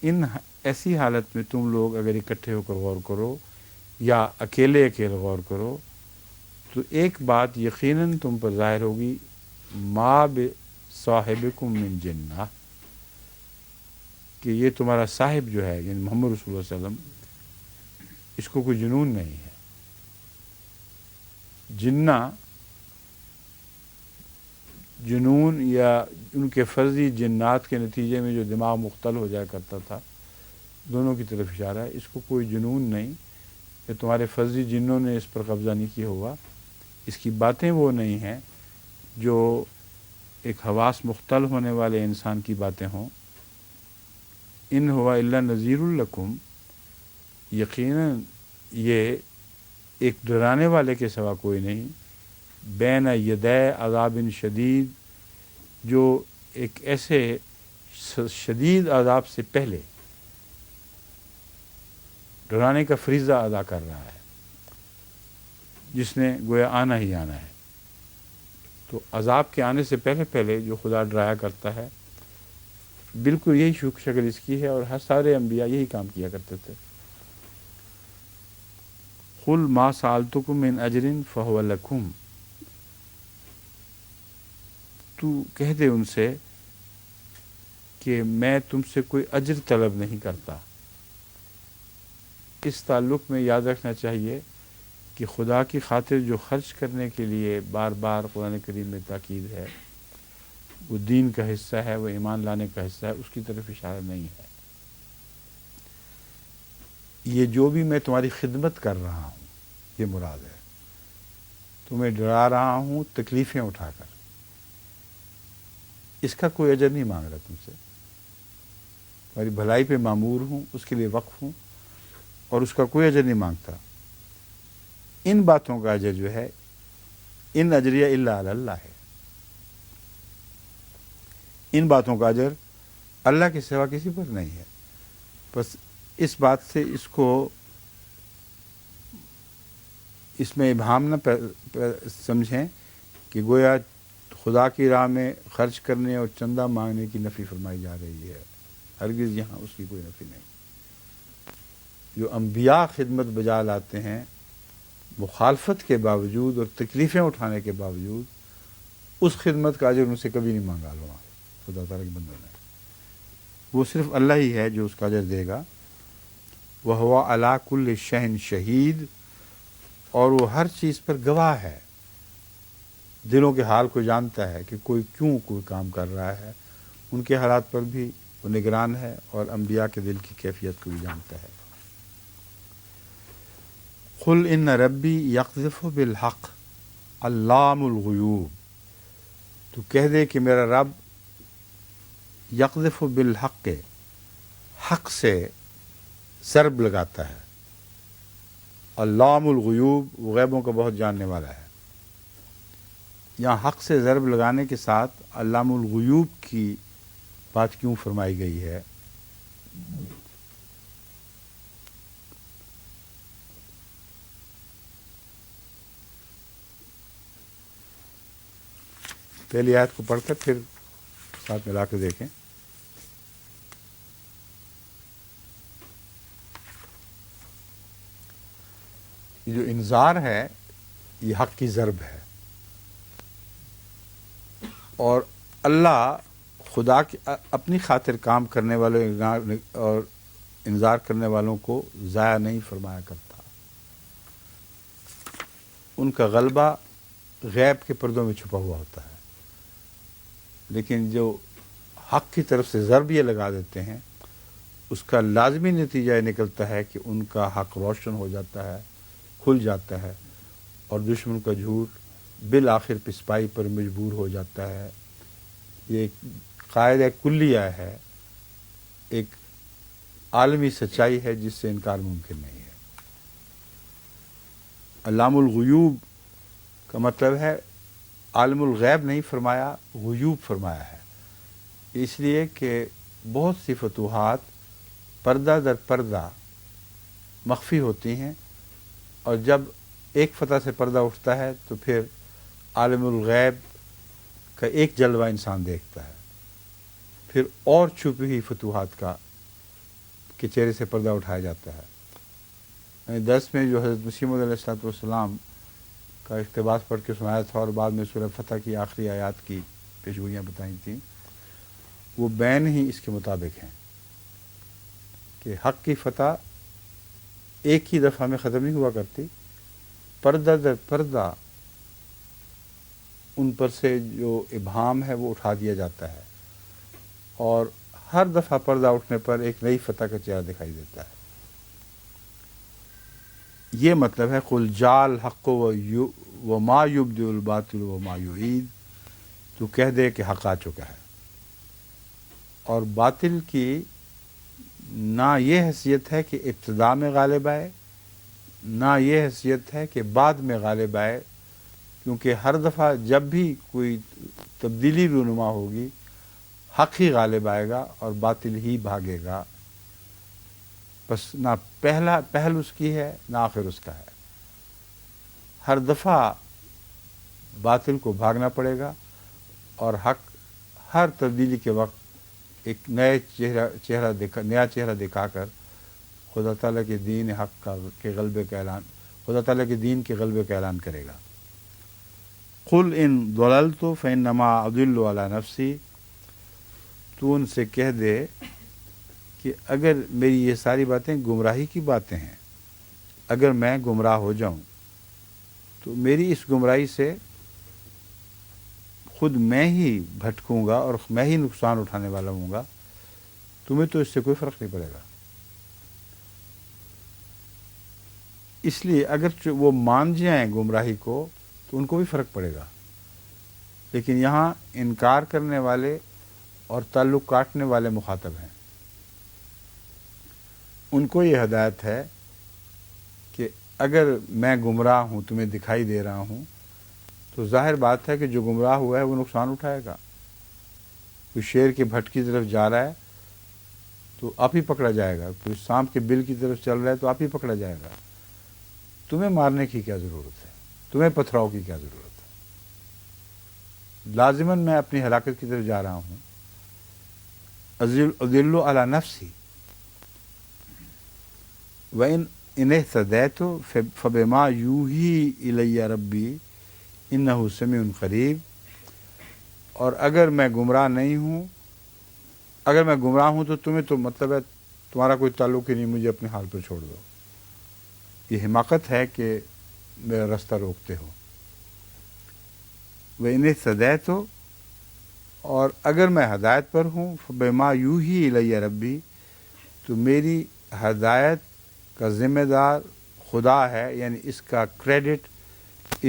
ان ایسی حالت میں تم لوگ اگر اکٹھے ہو کر غور کرو یا اکیلے اکیلے غور کرو تو ایک بات یقیناً تم پر ظاہر ہوگی، ما بصاحبکم من جنہ، کہ یہ تمہارا صاحب جو ہے یعنی محمد رسول اللہ صلی اللہ علیہ وسلم اس کو کوئی جنون نہیں ہے۔ جنہ جنون یا ان کے فرضی جنات کے نتیجے میں جو دماغ مختل ہو جایا کرتا تھا، دونوں کی طرف اشارہ ہے، اس کو کوئی جنون نہیں کہ تمہارے فرضی جنوں نے اس پر قبضہ نہیں کیا ہوا، اس کی باتیں وہ نہیں ہیں جو ایک حواس مختل ہونے والے انسان کی باتیں ہوں۔ ان ہوا الا نذیر لکم، یقیناً یہ ایک ڈرانے والے کے سوا کوئی نہیں، بین یدے عذاب شدید، جو ایک ایسے شدید عذاب سے پہلے ڈرانے کا فریضہ ادا کر رہا ہے جس نے گویا آنا ہی آنا ہے۔ تو عذاب کے آنے سے پہلے پہلے جو خدا ڈرایا کرتا ہے بالکل یہی شکل اس کی ہے، اور ہر سارے انبیاء یہی کام کیا کرتے تھے۔ قل ما سألتکم من اجر فہو لکم، تو کہہ دے ان سے کہ میں تم سے کوئی اجر طلب نہیں کرتا۔ اس تعلق میں یاد رکھنا چاہیے کہ خدا کی خاطر جو خرچ کرنے کے لیے بار بار قرآن کریم میں تاکید ہے وہ دین کا حصہ ہے، وہ ایمان لانے کا حصہ ہے، اس کی طرف اشارہ نہیں ہے۔ یہ جو بھی میں تمہاری خدمت کر رہا ہوں یہ مراد ہے، تمہیں ڈرا رہا ہوں تکلیفیں اٹھا کر، اس کا کوئی اجر نہیں مانگ رہا تم سے، تمہاری بھلائی پہ مامور ہوں، اس کے لیے وقف ہوں اور اس کا کوئی اجر نہیں مانگتا۔ ان باتوں کا اجر جو ہے ان اجریہ الا علی اللہ ہے، ان باتوں کا اجر اللہ کے سوا کسی پر نہیں ہے. بس اس بات سے اس کو اس میں ابہام نہ سمجھیں کہ گویا خدا کی راہ میں خرچ کرنے اور چندہ مانگنے کی نفی فرمائی جا رہی ہے. ہرگز یہاں اس کی کوئی نفی نہیں. جو انبیاء خدمت بجا لاتے ہیں مخالفت کے باوجود اور تکلیفیں اٹھانے کے باوجود، اس خدمت کا اجر ان سے کبھی نہیں مانگا لو خدا تعالیٰ کے بندوں نے. وہ صرف اللہ ہی ہے جو اس کا اجر دے گا. وَهُوَ عَلَىٰ كُلِّ شَيْءٍ شَهِيدٌ، اور وہ ہر چیز پر گواہ ہے. دلوں کے حال کو جانتا ہے کہ کوئی کیوں کوئی کام کر رہا ہے. ان کے حالات پر بھی وہ نگران ہے اور انبیاء کے دل کی کیفیت کو بھی جانتا ہے. قُلْ إِنَّ رَبِّي يَقْذِفُ بِالْحَقِّ عَلَّامُ الْغُیُوب، تو کہہ دے کہ میرا رب یقذف بالحق، حق سے ضرب لگاتا ہے. علام الغیوب، وہ غیبوں کا بہت جاننے والا ہے. یہاں حق سے ضرب لگانے کے ساتھ علام الغیوب کی بات کیوں فرمائی گئی ہے؟ پہلی آیت کو پڑھ کر پھر ساتھ ملا کے دیکھیں. یہ جو انذار ہے یہ حق کی ضرب ہے، اور اللہ خدا کی اپنی خاطر کام کرنے والوں اور انذار کرنے والوں کو ضائع نہیں فرمایا کرتا. ان کا غلبہ غیب کے پردوں میں چھپا ہوا ہوتا ہے. لیکن جو حق کی طرف سے ضرب یہ لگا دیتے ہیں، اس کا لازمی نتیجہ یہ نکلتا ہے کہ ان کا حق روشن ہو جاتا ہے، کھل جاتا ہے، اور دشمن کا جھوٹ بالآخر پسپائی پر مجبور ہو جاتا ہے. یہ ایک قاعدہ کلیہ ہے، ایک عالمی سچائی ہے جس سے انکار ممکن نہیں ہے. علام الغیوب کا مطلب ہے عالم الغیب نہیں فرمایا، غیوب فرمایا ہے. اس لیے کہ بہت سی فتوحات پردہ در پردہ مخفی ہوتی ہیں، اور جب ایک فتح سے پردہ اٹھتا ہے تو پھر عالم الغیب کا ایک جلوہ انسان دیکھتا ہے. پھر اور چھپی ہوئی فتوحات کا کے چہرے سے پردہ اٹھایا جاتا ہے. درس میں جو حضرت مسیح موعود علیہ السلام کا اقتباس پڑھ کے سنایا تھا اور بعد میں سورہ فتح کی آخری آیات کی پیشگوئیاں بتائیں تھیں، وہ بین ہی اس کے مطابق ہیں کہ حق کی فتح ایک ہی دفعہ میں ختم نہیں ہوا کرتی. پردہ در پردہ ان پر سے جو ابہام ہے وہ اٹھا دیا جاتا ہے، اور ہر دفعہ پردہ اٹھنے پر ایک نئی فتح کا چہرہ دکھائی دیتا ہے. یہ مطلب ہے قُلْ جَاءَ الْحَقُّ وَمَا يُبْدِئُ الْبَاطِلُ وَمَا يُعِيدُ، تو کہہ دے کہ حق آ چکا ہے، اور باطل کی نہ یہ حیثیت ہے کہ ابتدا میں غالب آئے، نہ یہ حیثیت ہے کہ بعد میں غالب آئے. کیونکہ ہر دفعہ جب بھی کوئی تبدیلی رونما ہوگی، حق ہی غالب آئے گا اور باطل ہی بھاگے گا. بس نہ پہل اس کی ہے نہ آخر اس کا ہے. ہر دفعہ باطل کو بھاگنا پڑے گا، اور حق ہر تبدیلی کے وقت ایک نیا چہرہ دکھا کر خدا تعالیٰ کے دین حق کے غلبے کا اعلان، خدا تعالیٰ کے دین کے غلبے کا اعلان کرے گا. قُلْ إِن ضَلَلْتُ فَإِنَّمَا أَضِلُّ عَلَىٰ نَفْسِي، تو ان سے کہہ دے کہ اگر میری یہ ساری باتیں گمراہی کی باتیں ہیں، اگر میں گمراہ ہو جاؤں تو میری اس گمراہی سے خود میں ہی بھٹکوں گا اور میں ہی نقصان اٹھانے والا ہوں گا. تمہیں تو اس سے کوئی فرق نہیں پڑے گا. اس لیے اگر وہ مان جائیں گمراہی کو تو ان کو بھی فرق پڑے گا. لیکن یہاں انکار کرنے والے اور تعلق کاٹنے والے مخاطب ہیں. ان کو یہ ہدایت ہے کہ اگر میں گمراہ ہوں، تمہیں دکھائی دے رہا ہوں، تو ظاہر بات ہے کہ جو گمراہ ہوا ہے وہ نقصان اٹھائے گا. کوئی شیر کے بھٹ کی طرف جا رہا ہے تو آپ ہی پکڑا جائے گا، کوئی سانپ کے بل کی طرف چل رہا ہے تو آپ ہی پکڑا جائے گا. تمہیں مارنے کی کیا ضرورت ہے، تمہیں پتھراؤ کی کیا ضرورت ہے؟ لازماً میں اپنی ہلاکت کی طرف جا رہا ہوں. اضل علی نفسی وَإِنْ اهْتَدَيْتُ فَبِمَا يُوحِي إِلَيَّ رَبِّي إِنَّهُ سَمِيعٌ قَرِيبٌ. اور اگر میں گمراہ نہیں ہوں، اگر میں گمراہ ہوں تو تمہیں تو مطلب ہے تمہارا کوئی تعلق ہی نہیں، مجھے اپنے حال پر چھوڑ دو. یہ حماقت ہے کہ میرا راستہ روکتے ہو. وَإِنْ اهْتَدَيْتُ، اور اگر میں ہدایت پر ہوں، فَبِمَا يُوحِي إِلَيَّ رَبِّي، تو میری ہدایت کا ذمہ دار خدا ہے، یعنی اس کا کریڈٹ،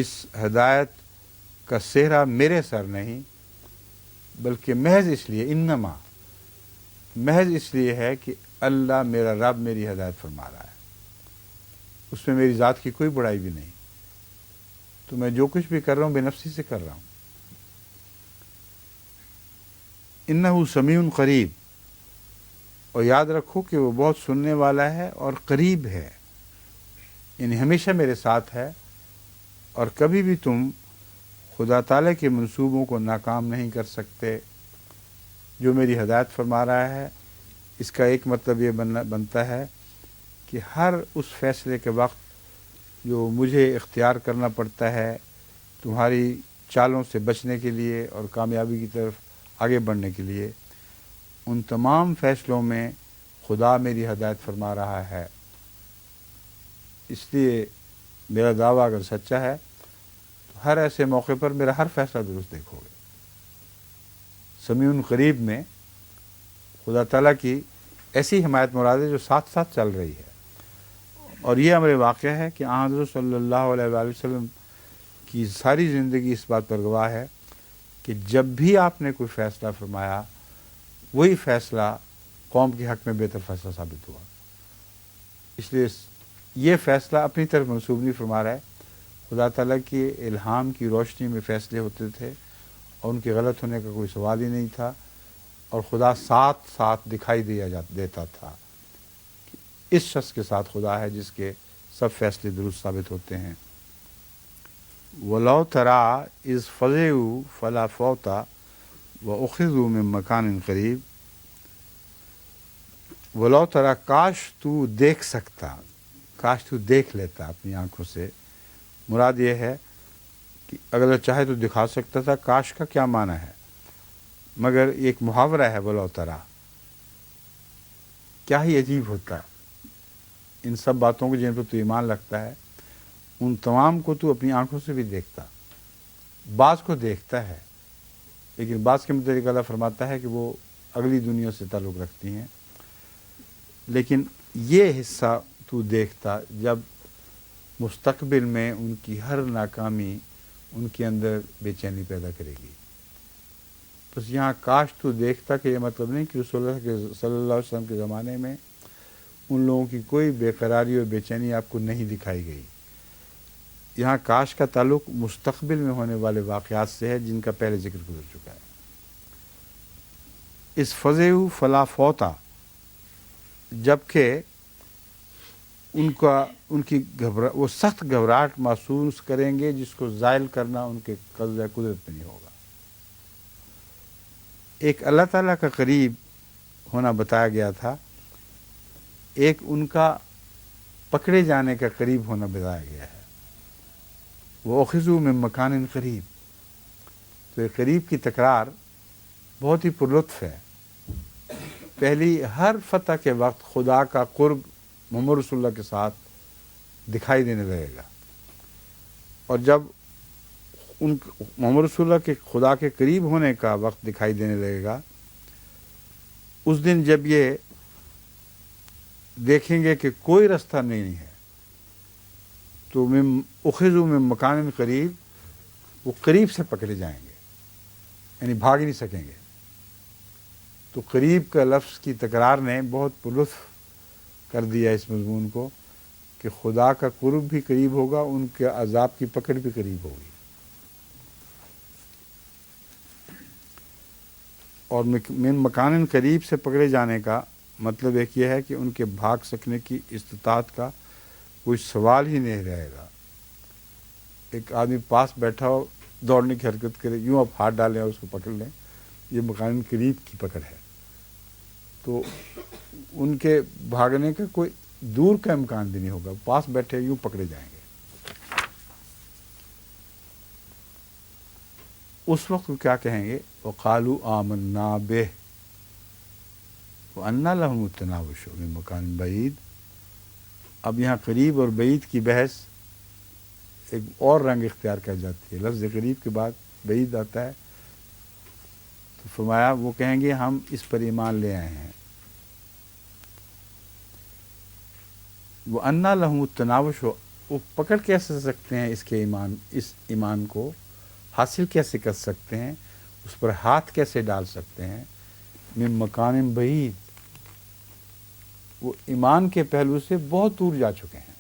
اس ہدایت کا سہرا میرے سر نہیں، بلکہ محض اس لیے، انما محض اس لیے ہے کہ اللہ میرا رب میری ہدایت فرما رہا ہے. اس میں میری ذات کی کوئی بڑائی بھی نہیں. تو میں جو کچھ بھی کر رہا ہوں بے نفسی سے کر رہا ہوں. انہ سمیع قریب، اور یاد رکھو کہ وہ بہت سننے والا ہے اور قریب ہے، یعنی ہمیشہ میرے ساتھ ہے، اور کبھی بھی تم خدا تعالیٰ کے منصوبوں کو ناکام نہیں کر سکتے. جو میری ہدایت فرما رہا ہے، اس کا ایک مطلب یہ بنتا ہے کہ ہر اس فیصلے کے وقت جو مجھے اختیار کرنا پڑتا ہے تمہاری چالوں سے بچنے کے لیے اور کامیابی کی طرف آگے بڑھنے کے لیے، ان تمام فیصلوں میں خدا میری ہدایت فرما رہا ہے. اس لیے میرا دعویٰ اگر سچا ہے تو ہر ایسے موقع پر میرا ہر فیصلہ درست دیکھو گے. سمیع قریب میں خدا تعالیٰ کی ایسی حمایت مراد ہے جو ساتھ ساتھ چل رہی ہے. اور یہ امر واقعہ ہے کہ آن حضرت صلی اللہ علیہ وآلہ وسلم کی ساری زندگی اس بات پر گواہ ہے کہ جب بھی آپ نے کوئی فیصلہ فرمایا، وہی فیصلہ قوم کے حق میں بہتر فیصلہ ثابت ہوا. اس لیے یہ فیصلہ اپنی طرف منسوب نہیں فرما رہا ہے، خدا تعالیٰ کی الہام کی روشنی میں فیصلے ہوتے تھے اور ان کے غلط ہونے کا کوئی سوال ہی نہیں تھا، اور خدا ساتھ ساتھ دکھائی دیتا تھا کہ اس شخص کے ساتھ خدا ہے جس کے سب فیصلے درست ثابت ہوتے ہیں. وَلَوْ تَرَىٰ إِذْ فَزِعُوا فَلَا فَوْتَ وَأُخِذُوا مِن مَّكَانٍ قَرِيبٍ. وَلَوْ تَرَىٰ، کاش تو دیکھ سکتا، کاش تو دیکھ لیتا اپنی آنکھوں سے. مراد یہ ہے کہ اگر چاہے تو دکھا سکتا تھا. کاش کا کیا معنی ہے؟ مگر ایک محاورہ ہے وَلَوْ تَرَىٰ. کیا ہی عجیب ہوتا ان سب باتوں کو جن پر تو ایمان رکھتا ہے، ان تمام کو تو اپنی آنکھوں سے بھی دیکھتا. بعض کو دیکھتا ہے، لیکن بعض کے متعلق اللہ فرماتا ہے کہ وہ اگلی دنیا سے تعلق رکھتی ہیں. لیکن یہ حصہ تو دیکھتا جب مستقبل میں ان کی ہر ناکامی ان کے اندر بے چینی پیدا کرے گی. بس یہاں کاش تو دیکھتا کہ یہ مطلب نہیں کہ رسول اللہ صلی اللہ علیہ وسلم کے زمانے میں ان لوگوں کی کوئی بے قراری اور بے چینی آپ کو نہیں دکھائی گئی. یہاں کاش کا تعلق مستقبل میں ہونے والے واقعات سے ہے جن کا پہلے ذکر گزر چکا ہے. اس فزعوا فلا فوتا، جبکہ ان کی وہ سخت گھبراہٹ محسوس کریں گے جس کو زائل کرنا ان کے قبضہ قدرت میں نہیں ہوگا. ایک اللہ تعالیٰ کا قریب ہونا بتایا گیا تھا، ایک ان کا پکڑے جانے کا قریب ہونا بتایا گیا ہے. وہ اخذوا من مکان قریب، تو یہ قریب کی تکرار بہت ہی پرلطف ہے. پہلی ہر فتح کے وقت خدا کا قرب محمد رسول اللہ کے ساتھ دکھائی دینے لگے گا، اور جب ان محمد رسول اللہ کے خدا کے قریب ہونے کا وقت دکھائی دینے لگے گا، اس دن جب یہ دیکھیں گے کہ کوئی راستہ نہیں ہے تو اخذوا من مکان قریب، وہ قریب سے پکڑے جائیں گے، یعنی بھاگ نہیں سکیں گے. تو قریب کا لفظ کی تکرار نے بہت پرلطف کر دیا اس مضمون کو کہ خدا کا قرب بھی قریب ہوگا، ان کے عذاب کی پکڑ بھی قریب ہوگی. اور من مکان قریب سے پکڑے جانے کا مطلب ایک یہ ہے کہ ان کے بھاگ سکنے کی استطاعت کا کوئی سوال ہی نہیں رہے گا. ایک آدمی پاس بیٹھا ہو دوڑنے کی حرکت کرے، یوں آپ ہاتھ ڈالیں اور اس کو پکڑ لیں، یہ مکان قریب کی پکڑ ہے. تو ان کے بھاگنے کا کوئی دور کا امکان بھی نہیں ہوگا، پاس بیٹھے یوں پکڑے جائیں گے. اس وقت وہ کیا کہیں گے؟ وَقَالُوا آمَنَّا بِهِ وَأَنَّىٰ لَهُمُ التَّنَاوُشُ مِن مَّكَانٍ بَعِيدٍ. اب یہاں قریب اور بعید کی بحث ایک اور رنگ اختیار کر جاتی ہے. لفظ قریب کے بعد بعید آتا ہے تو فرمایا وہ کہیں گے ہم اس پر ایمان لے آئے ہیں. وَأَنَّىٰ لَهُمُ التَّنَاوُشُ، وہ پکڑ کیسے سکتے ہیں اس ایمان کو حاصل کیسے کر سکتے ہیں، اس پر ہاتھ کیسے ڈال سکتے ہیں؟ من مکان بعید، وہ ایمان کے پہلو سے بہت دور جا چکے ہیں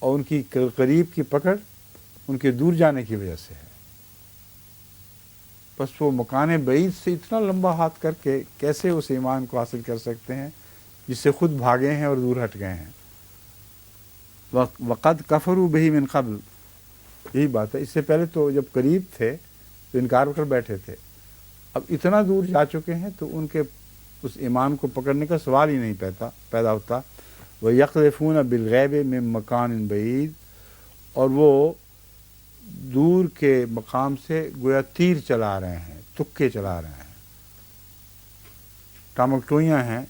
اور ان کی قریب کی پکڑ ان کے دور جانے کی وجہ سے ہے. بس وہ مکان بعید سے اتنا لمبا ہاتھ کر کے کیسے اس ایمان کو حاصل کر سکتے ہیں جس سے خود بھاگے ہیں اور دور ہٹ گئے ہیں. وقد کفروا بہ من قبل، یہی بات ہے. اس سے پہلے تو جب قریب تھے تو انکار کر بیٹھے تھے، اب اتنا دور جا چکے ہیں تو ان کے اس ایمان کو پکڑنے کا سوال ہی نہیں پیدا ہوتا. وَيَقْذِفُونَ بِالْغَيْبِ مِن مَّكَانٍ بَعِيدٍ، اور وہ دور کے مقام سے گویا تیر چلا رہے ہیں، تکے چلا رہے ہیں، ٹامکٹوئیاں ہیں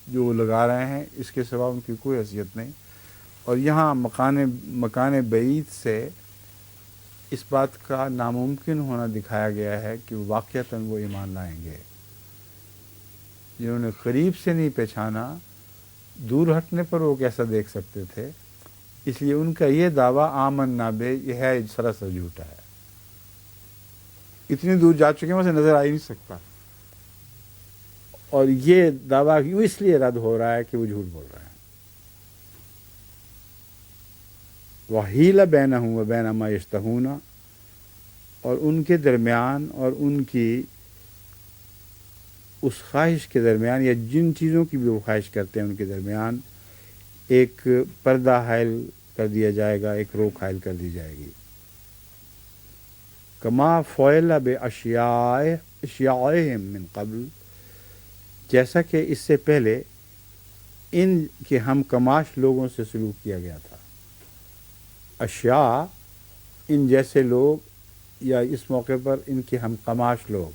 جو وہ لگا رہے ہیں، اس کے سوا ان کی کوئی حیثیت نہیں. اور یہاں مکان بعید سے اس بات کا ناممکن ہونا دکھایا گیا ہے کہ واقعتاً وہ ایمان لائیں گے. جنہوں نے قریب سے نہیں پہچانا، دور ہٹنے پر وہ کیسا دیکھ سکتے تھے، اس لیے ان کا یہ دعویٰ آمنا بہ یہ ہے سراسر جھوٹا ہے. اتنی دور جا چکے ہیں وہاں سے نظر آ ہی نہیں سکتا، اور یہ دعویٰ کیوں اس لیے رد ہو رہا ہے کہ وہ جھوٹ بول رہے ہیں. وَحِيلَ بَيْنَهُمْ وَبَيْنَ مَا يَشْتَهُونَ، اور ان کے درمیان اور ان کی اس خواہش کے درمیان یا جن چیزوں کی بھی وہ خواہش کرتے ہیں ان کے درمیان ایک پردہ حائل کر دیا جائے گا، ایک روک حائل کر دی جائے گی. کما فعل باشیاءہم من قبل، جیسا کہ اس سے پہلے ان کے ہم کماش لوگوں سے سلوک کیا گیا تھا. اشیاء ان جیسے لوگ، یا اس موقع پر ان کے ہم کماش لوگ،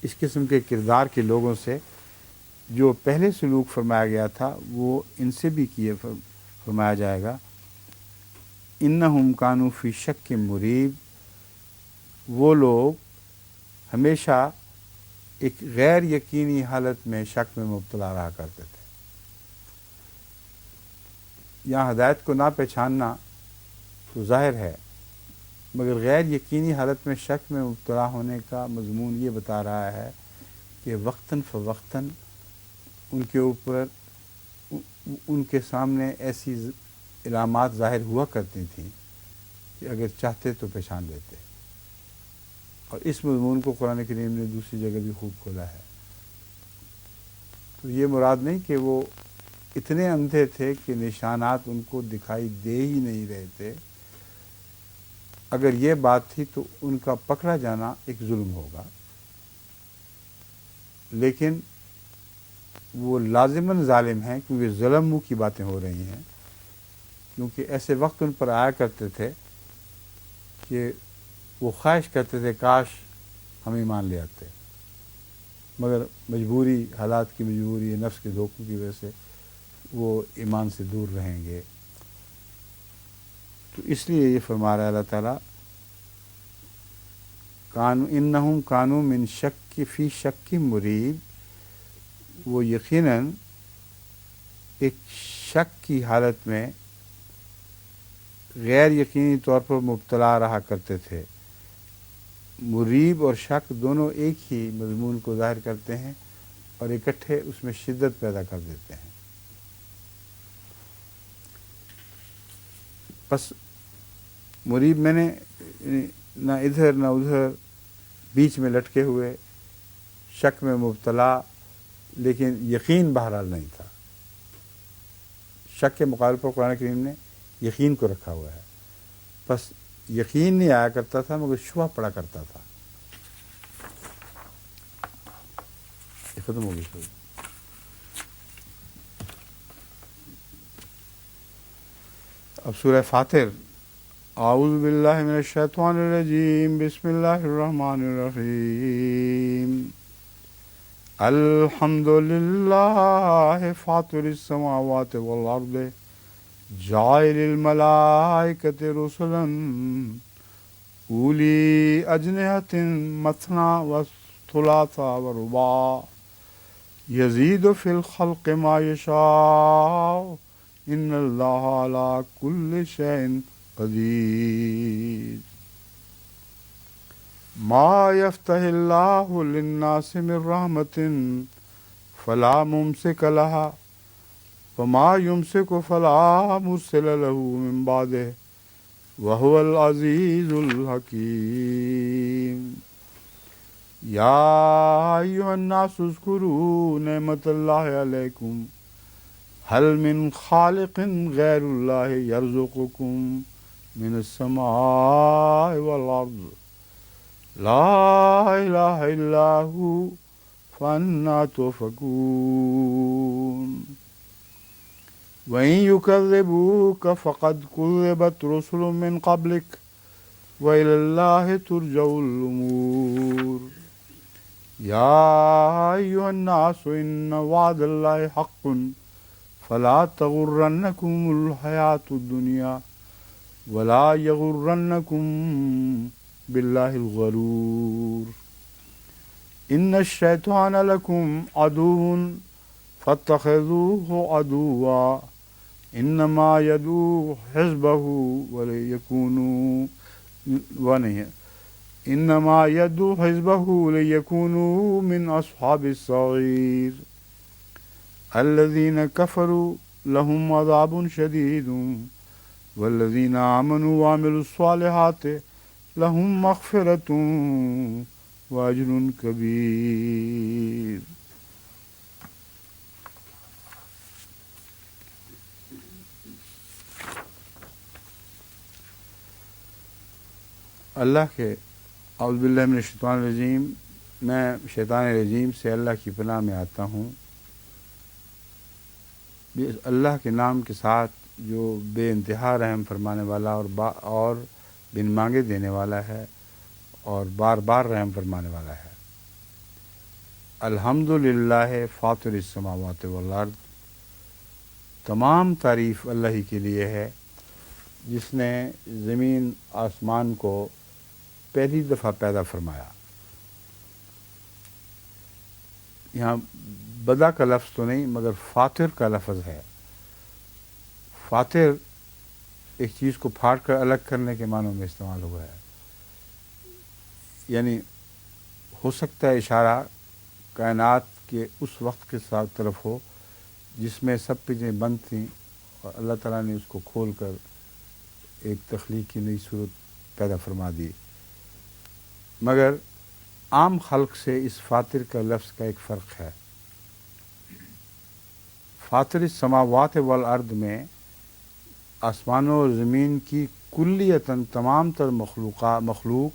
اس قسم کے کردار کے لوگوں سے جو پہلے سلوک فرمایا گیا تھا وہ ان سے بھی کیے فرمایا جائے گا. انہم کانوا فی شک مریب، وہ لوگ ہمیشہ ایک غیر یقینی حالت میں شک میں مبتلا رہا کرتے تھے. یہاں ہدایت کو نہ پہچاننا تو ظاہر ہے، مگر غیر یقینی حالت میں شک میں مبتلا ہونے کا مضمون یہ بتا رہا ہے کہ وقتاً فوقتاً ان کے اوپر ان کے سامنے ایسی علامات ظاہر ہوا کرتی تھیں کہ اگر چاہتے تو پہچان لیتے. اور اس مضمون کو قرآن کریم نے دوسری جگہ بھی خوب کھولا ہے. تو یہ مراد نہیں کہ وہ اتنے اندھے تھے کہ نشانات ان کو دکھائی دے ہی نہیں رہے تھے. اگر یہ بات تھی تو ان کا پکڑا جانا ایک ظلم ہوگا، لیکن وہ لازماً ظالم ہیں کیونکہ ظلم منہ کی باتیں ہو رہی ہیں. کیونکہ ایسے وقت ان پر آیا کرتے تھے کہ وہ خواہش کرتے تھے کاش ہم ایمان لے آتے، مگر مجبوری، حالات کی مجبوری، نفس کے دھوکوں کی وجہ سے وہ ایمان سے دور رہیں گے. تو اس لیے یہ فرما رہا ہے اللہ تعالیٰ، انہم کانوا من شک فی شک مریب، وہ یقیناً ایک شک کی حالت میں غیر یقینی طور پر مبتلا رہا کرتے تھے. مریب اور شک دونوں ایک ہی مضمون کو ظاہر کرتے ہیں اور اکٹھے اس میں شدت پیدا کر دیتے ہیں. بس مریب میں نے نہ ادھر نہ ادھر، بیچ میں لٹکے ہوئے، شک میں مبتلا، لیکن یقین بہرحال نہیں تھا۔ شک کے مقابلے پر قرآن کریم نے یقین کو رکھا ہوا ہے، بس یقین نہیں آیا کرتا تھا مگر شبہ پڑا کرتا تھا۔ یہ ختم ہو گئی۔ اب سورہ فاطر۔ اعوذ باللہ من الشیطان الرجیم، بسم اللہ الرحمن الرحیم۔ الحمد للہ فاطر السماوات والارض جاعل الملائکۃ رسلا اولی اجنحۃ مثنی وثلاث ورباع یزید فی الخلق ما یشاء ان اللہ علی کل شیء قدیر۔ ما یفتح اللہ للناس من رحمۃ فلا ممسک لها وما یمسک فلا مرسل له من بعدہ وهو العزیز الحکیم۔ یا ایھا الناس اذکروا نعمت اللہ علیکم هل من خالق غیر اللہ یرزقکم من السماء والارض لا الہ الا ہو فأنا تؤفکون۔ وإن يكذبوك فقد كذبت رسل من قبلك وإلى الله ترجع الأمور۔ يا أيها الناس إن وعد الله حق فلا تغرنكم الحياة الدنيا ولا يغرنكم بالله الغرور۔ إن الشيطان لكم عدو فاتخذوه عدوا إنما يدعو حزبه ليكونوا من أصحاب السعير۔ الذين كفروا لهم عذاب شديد والذين آمنوا وعملوا الصالحات لهم مغفرة وأجر كبير۔ اللہ کے اعوذ باللہ من الشیطان الرجیم، میں شیطان رجیم سے اللہ کی پناہ میں آتا ہوں، اللہ کے نام کے ساتھ جو بے انتہا رحم فرمانے والا اور بن مانگے دینے والا ہے اور بار بار رحم فرمانے والا ہے۔ الحمد للہ فاطر السماوات والارض، تمام تعریف اللہ ہی کے لیے ہے جس نے زمین آسمان کو پہلی دفعہ پیدا فرمایا۔ یہاں بدا کا لفظ تو نہیں مگر فاطر کا لفظ ہے۔ فاطر ایک چیز کو پھاڑ کر الگ کرنے کے معنوں میں استعمال ہوا ہے، یعنی ہو سکتا ہے اشارہ کائنات کے اس وقت کے ساتھ طرف ہو جس میں سب چیزیں بند تھیں اور اللہ تعالیٰ نے اس کو کھول کر ایک تخلیق کی نئی صورت پیدا فرما دی، مگر عام خلق سے اس فاطر کا لفظ کا ایک فرق ہے۔ فاطر السماوات والارض میں آسمانوں اور زمین کی کلیتاً تمام تر مخلوق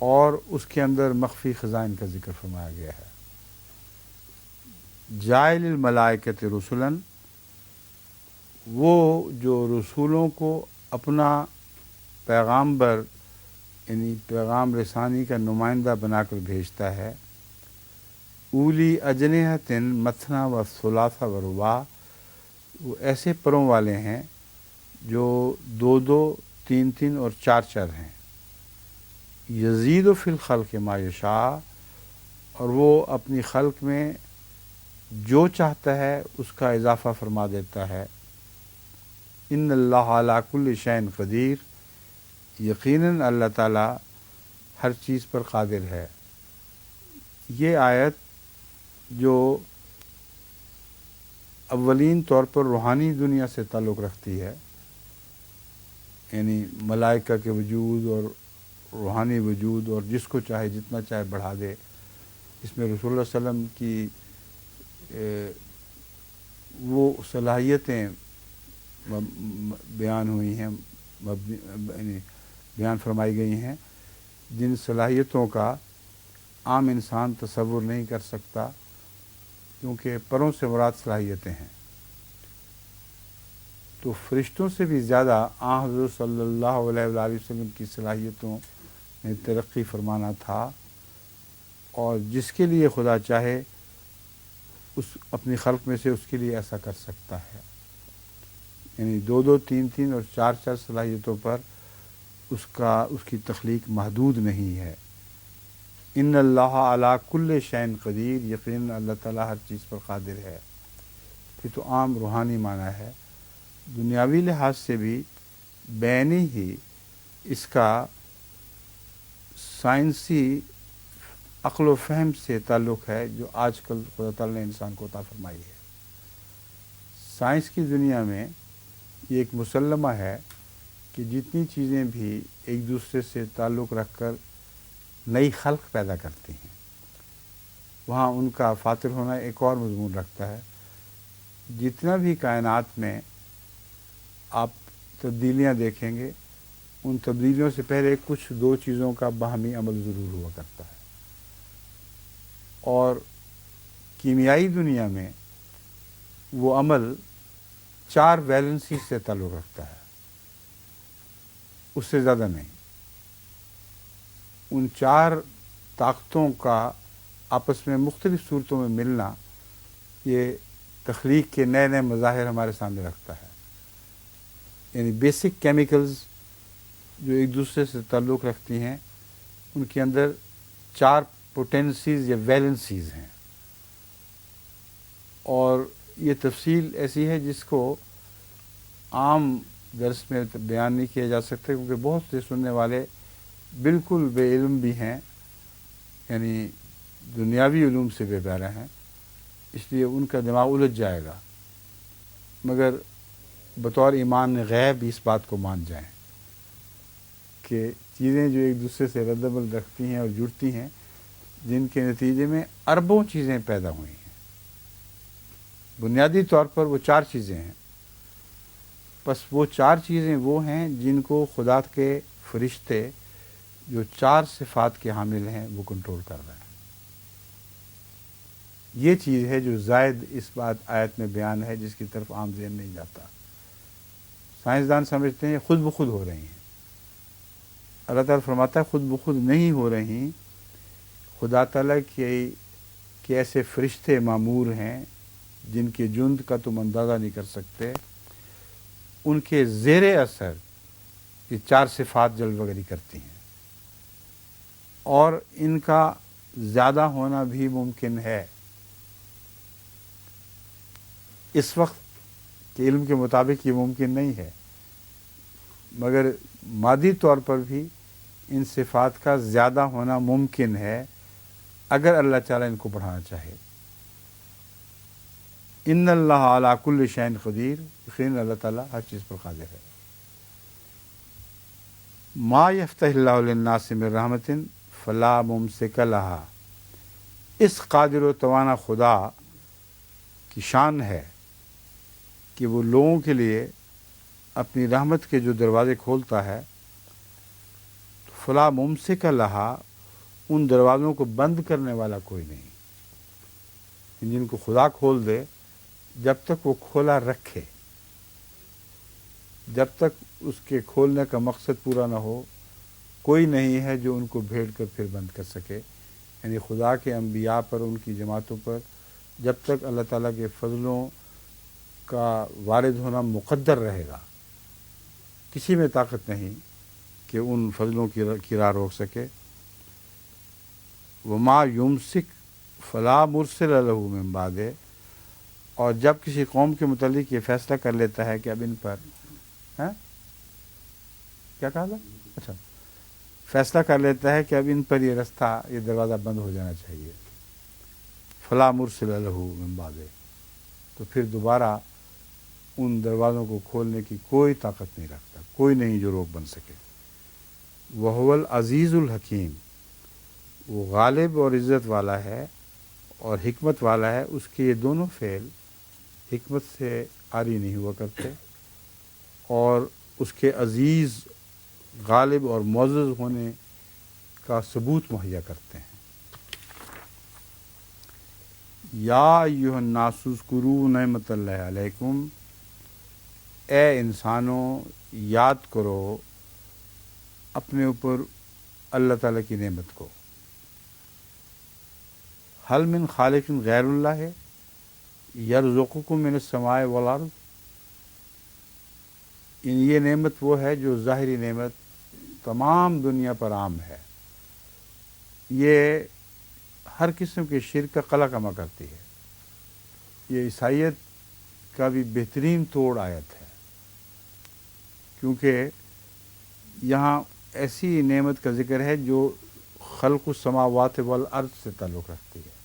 اور اس کے اندر مخفی خزائن کا ذکر فرمایا گیا ہے۔ جاعل الملائکۃ رسلا، وہ جو رسولوں کو اپنا پیغامبر یعنی پیغام رسانی کا نمائندہ بنا کر بھیجتا ہے۔ اولی اجنحۃ مثنی و ثلاث و رباع، وہ ایسے پروں والے ہیں جو 2 3 اور 4 ہیں۔ یزید فی الخلق ما یشاء، اور وہ اپنی خلق میں جو چاہتا ہے اس کا اضافہ فرما دیتا ہے۔ ان اللہ علی کل شیء قدیر، یقیناً اللہ تعالیٰ ہر چیز پر قادر ہے۔ یہ آیت جو اولین طور پر روحانی دنیا سے تعلق رکھتی ہے، یعنی ملائکہ کے وجود اور روحانی وجود اور جس کو چاہے جتنا چاہے بڑھا دے. اس میں رسول اللہ صلی اللہ علیہ وسلم کی وہ صلاحیتیں بیان ہوئی ہیں، بیان فرمائی گئی ہیں جن صلاحیتوں کا عام انسان تصور نہیں کر سکتا، کیونکہ پروں سے مراد صلاحیتیں ہیں. تو فرشتوں سے بھی زیادہ حضرت صلی اللہ علیہ وآلہ وسلم کی صلاحیتوں میں ترقی فرمانا تھا، اور جس کے لیے خدا چاہے اس اپنی خلق میں سے اس کے لیے ایسا کر سکتا ہے. یعنی 2 3 اور 4 صلاحیتوں پر اس کی تخلیق محدود نہیں ہے. ان اللہ علی کل شیء قدیر، یقیناً اللہ تعالیٰ ہر چیز پر قادر ہے. یہ تو عام روحانی معنی ہے. دنیاوی لحاظ سے بھی بینی ہی اس کا سائنسی عقل و فہم سے تعلق ہے جو آج کل خدا تعالیٰ نے انسان کو عطا فرمائی ہے. سائنس کی دنیا میں یہ ایک مسلمہ ہے کہ جتنی چیزیں بھی ایک دوسرے سے تعلق رکھ کر نئی خلق پیدا کرتی ہیں، وہاں ان کا فاطر ہونا ایک اور مضمون رکھتا ہے. جتنا بھی کائنات میں آپ تبدیلیاں دیکھیں گے، ان تبدیلیوں سے پہلے کچھ 2 چیزوں کا باہمی عمل ضرور ہوا کرتا ہے. اور کیمیائی دنیا میں وہ عمل 4 ویلنسی سے تعلق رکھتا ہے، اس سے زیادہ نہیں. ان 4 طاقتوں کا آپس میں مختلف صورتوں میں ملنا یہ تخلیق کے نئے نئے مظاہر ہمارے سامنے رکھتا ہے. یعنی بیسک کیمیکلز جو ایک دوسرے سے تعلق رکھتی ہیں، ان کے اندر 4 پوٹینسیز یا ویلنسیز ہیں. اور یہ تفصیل ایسی ہے جس کو عام درس میں بیان نہیں کیا جا سکتا، کیونکہ بہت سے سننے والے بالکل بے علم بھی ہیں، یعنی دنیاوی علوم سے بے بہرہ ہیں، اس لیے ان کا دماغ الجھ جائے گا. مگر بطور ایمان غیب اس بات کو مان جائیں کہ چیزیں جو ایک دوسرے سے رد عمل رکھتی ہیں اور جڑتی ہیں، جن کے نتیجے میں اربوں چیزیں پیدا ہوئی ہیں. بنیادی طور پر وہ 4 چیزیں ہیں. بس وہ 4 چیزیں وہ ہیں جن کو خدا کے فرشتے جو 4 صفات کے حامل ہیں وہ کنٹرول کر رہے ہیں. یہ چیز ہے جو زائد اس بات آیت میں بیان ہے، جس کی طرف عام ذہن نہیں جاتا. سائنسدان سمجھتے ہیں خود بخود ہو رہی ہیں. اللہ تعالیٰ فرماتا ہے خود بخود نہیں ہو رہی. خدا تعالیٰ کے ایسے فرشتے معمور ہیں جن کے جند کا تم اندازہ نہیں کر سکتے. ان کے زیر اثر یہ 4 صفات جلوگری کرتی ہیں، اور ان کا زیادہ ہونا بھی ممکن ہے. اس وقت کے علم کے مطابق یہ ممکن نہیں ہے، مگر مادی طور پر بھی ان صفات کا زیادہ ہونا ممکن ہے اگر اللہ تعالیٰ ان کو بڑھانا چاہے. ان اللہ علی کل شیء قدیر، یقیناً اللہ تعالیٰ ہر چیز پر قادر ہے. ما یفتح اللہ للناس من رحمت فلا ممسک لہا. اس قادر و توانا خدا کی شان ہے کہ وہ لوگوں کے لیے اپنی رحمت کے جو دروازے کھولتا ہے، تو فلا ممسک لہا، ان دروازوں کو بند کرنے والا کوئی نہیں. جن کو خدا کھول دے، جب تک وہ کھولا رکھے، جب تک اس کے کھولنے کا مقصد پورا نہ ہو، کوئی نہیں ہے جو ان کو بھیڑ کر پھر بند کر سکے. یعنی خدا کے انبیاء پر، ان کی جماعتوں پر جب تک اللہ تعالیٰ کے فضلوں کا وارد ہونا مقدر رہے گا، کسی میں طاقت نہیں کہ ان فضلوں کی راہ روک سکے. وما یمسک فلا مرسل لہ من بعدہ. اور جب کسی قوم کے متعلق یہ فیصلہ کر لیتا ہے کہ اب ان پر کیا کہا تھا، اچھا فیصلہ کر لیتا ہے کہ اب ان پر یہ رستہ، یہ دروازہ بند ہو جانا چاہیے، فلا مرسل لہ من بعدہ، تو پھر دوبارہ ان دروازوں کو کھولنے کی کوئی طاقت نہیں رکھتا، کوئی نہیں جو روک بن سکے. وہو العزیز الحکیم، وہ غالب اور عزت والا ہے اور حکمت والا ہے. اس کے یہ دونوں فعل حکمت سے عاری نہیں ہوا کرتے اور اس کے عزیز، غالب اور معزز ہونے کا ثبوت مہیا کرتے ہیں. یا ایھا الناس اذکروا نعمت اللہ علیکم، اے انسانوں یاد کرو اپنے اوپر اللہ تعالیٰ کی نعمت کو. حل من خالق غیر اللہ یرزقکم من السماء والارض، یہ نعمت وہ ہے جو ظاہری نعمت تمام دنیا پر عام ہے. یہ ہر قسم کے شرک کا قلع کما کرتی ہے. یہ عیسائیت کا بھی بہترین توڑ آیت ہے، کیونکہ یہاں ایسی نعمت کا ذکر ہے جو خلق السماوات والارض سے تعلق رکھتی ہے.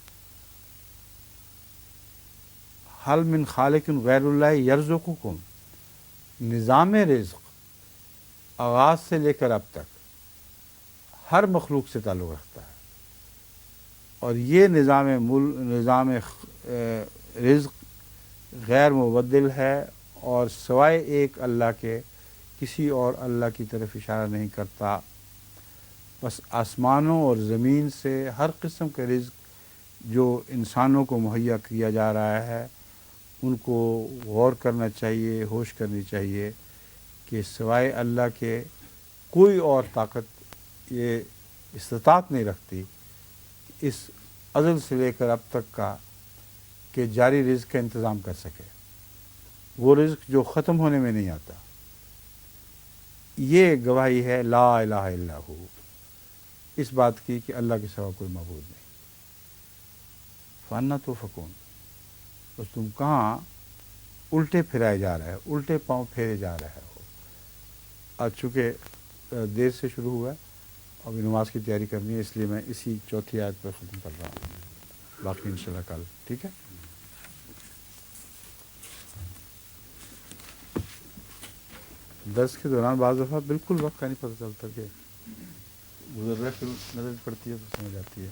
حل من خالق غیر اللہ یرزقکم، نظام رزق آغاز سے لے کر اب تک ہر مخلوق سے تعلق رکھتا ہے، اور یہ نظام رزق غیر مبدل ہے اور سوائے ایک اللہ کے کسی اور اللہ کی طرف اشارہ نہیں کرتا. بس آسمانوں اور زمین سے ہر قسم کے رزق جو انسانوں کو مہیا کیا جا رہا ہے ان کو غور کرنا چاہیے، ہوش کرنی چاہیے کہ سوائے اللہ کے کوئی اور طاقت یہ استطاعت نہیں رکھتی اس ازل سے لے کر اب تک کا کہ جاری رزق کا انتظام کر سکے، وہ رزق جو ختم ہونے میں نہیں آتا. یہ گواہی ہے لا الہ الا ہو، اس بات کی کہ اللہ کے سوا کوئی معبود نہیں. فانا توفکون، بس تم کہاں الٹے پھرائے جا رہے ہو، الٹے پاؤں پھیرے جا رہے ہو. آج چونکہ دیر سے شروع ہوا ہے، ابھی نماز کی تیاری کرنی ہے، اس لیے میں اسی چوتھی آیت پر ختم کر رہا ہوں. باقی انشاءاللہ کل. ٹھیک ہے. درس کے دوران بعض دفعہ بالکل وقت کا نہیں پتہ چلتا کہ گزر رہا ہے، پھر نظر پڑتی ہے تو سمجھ آتی ہے.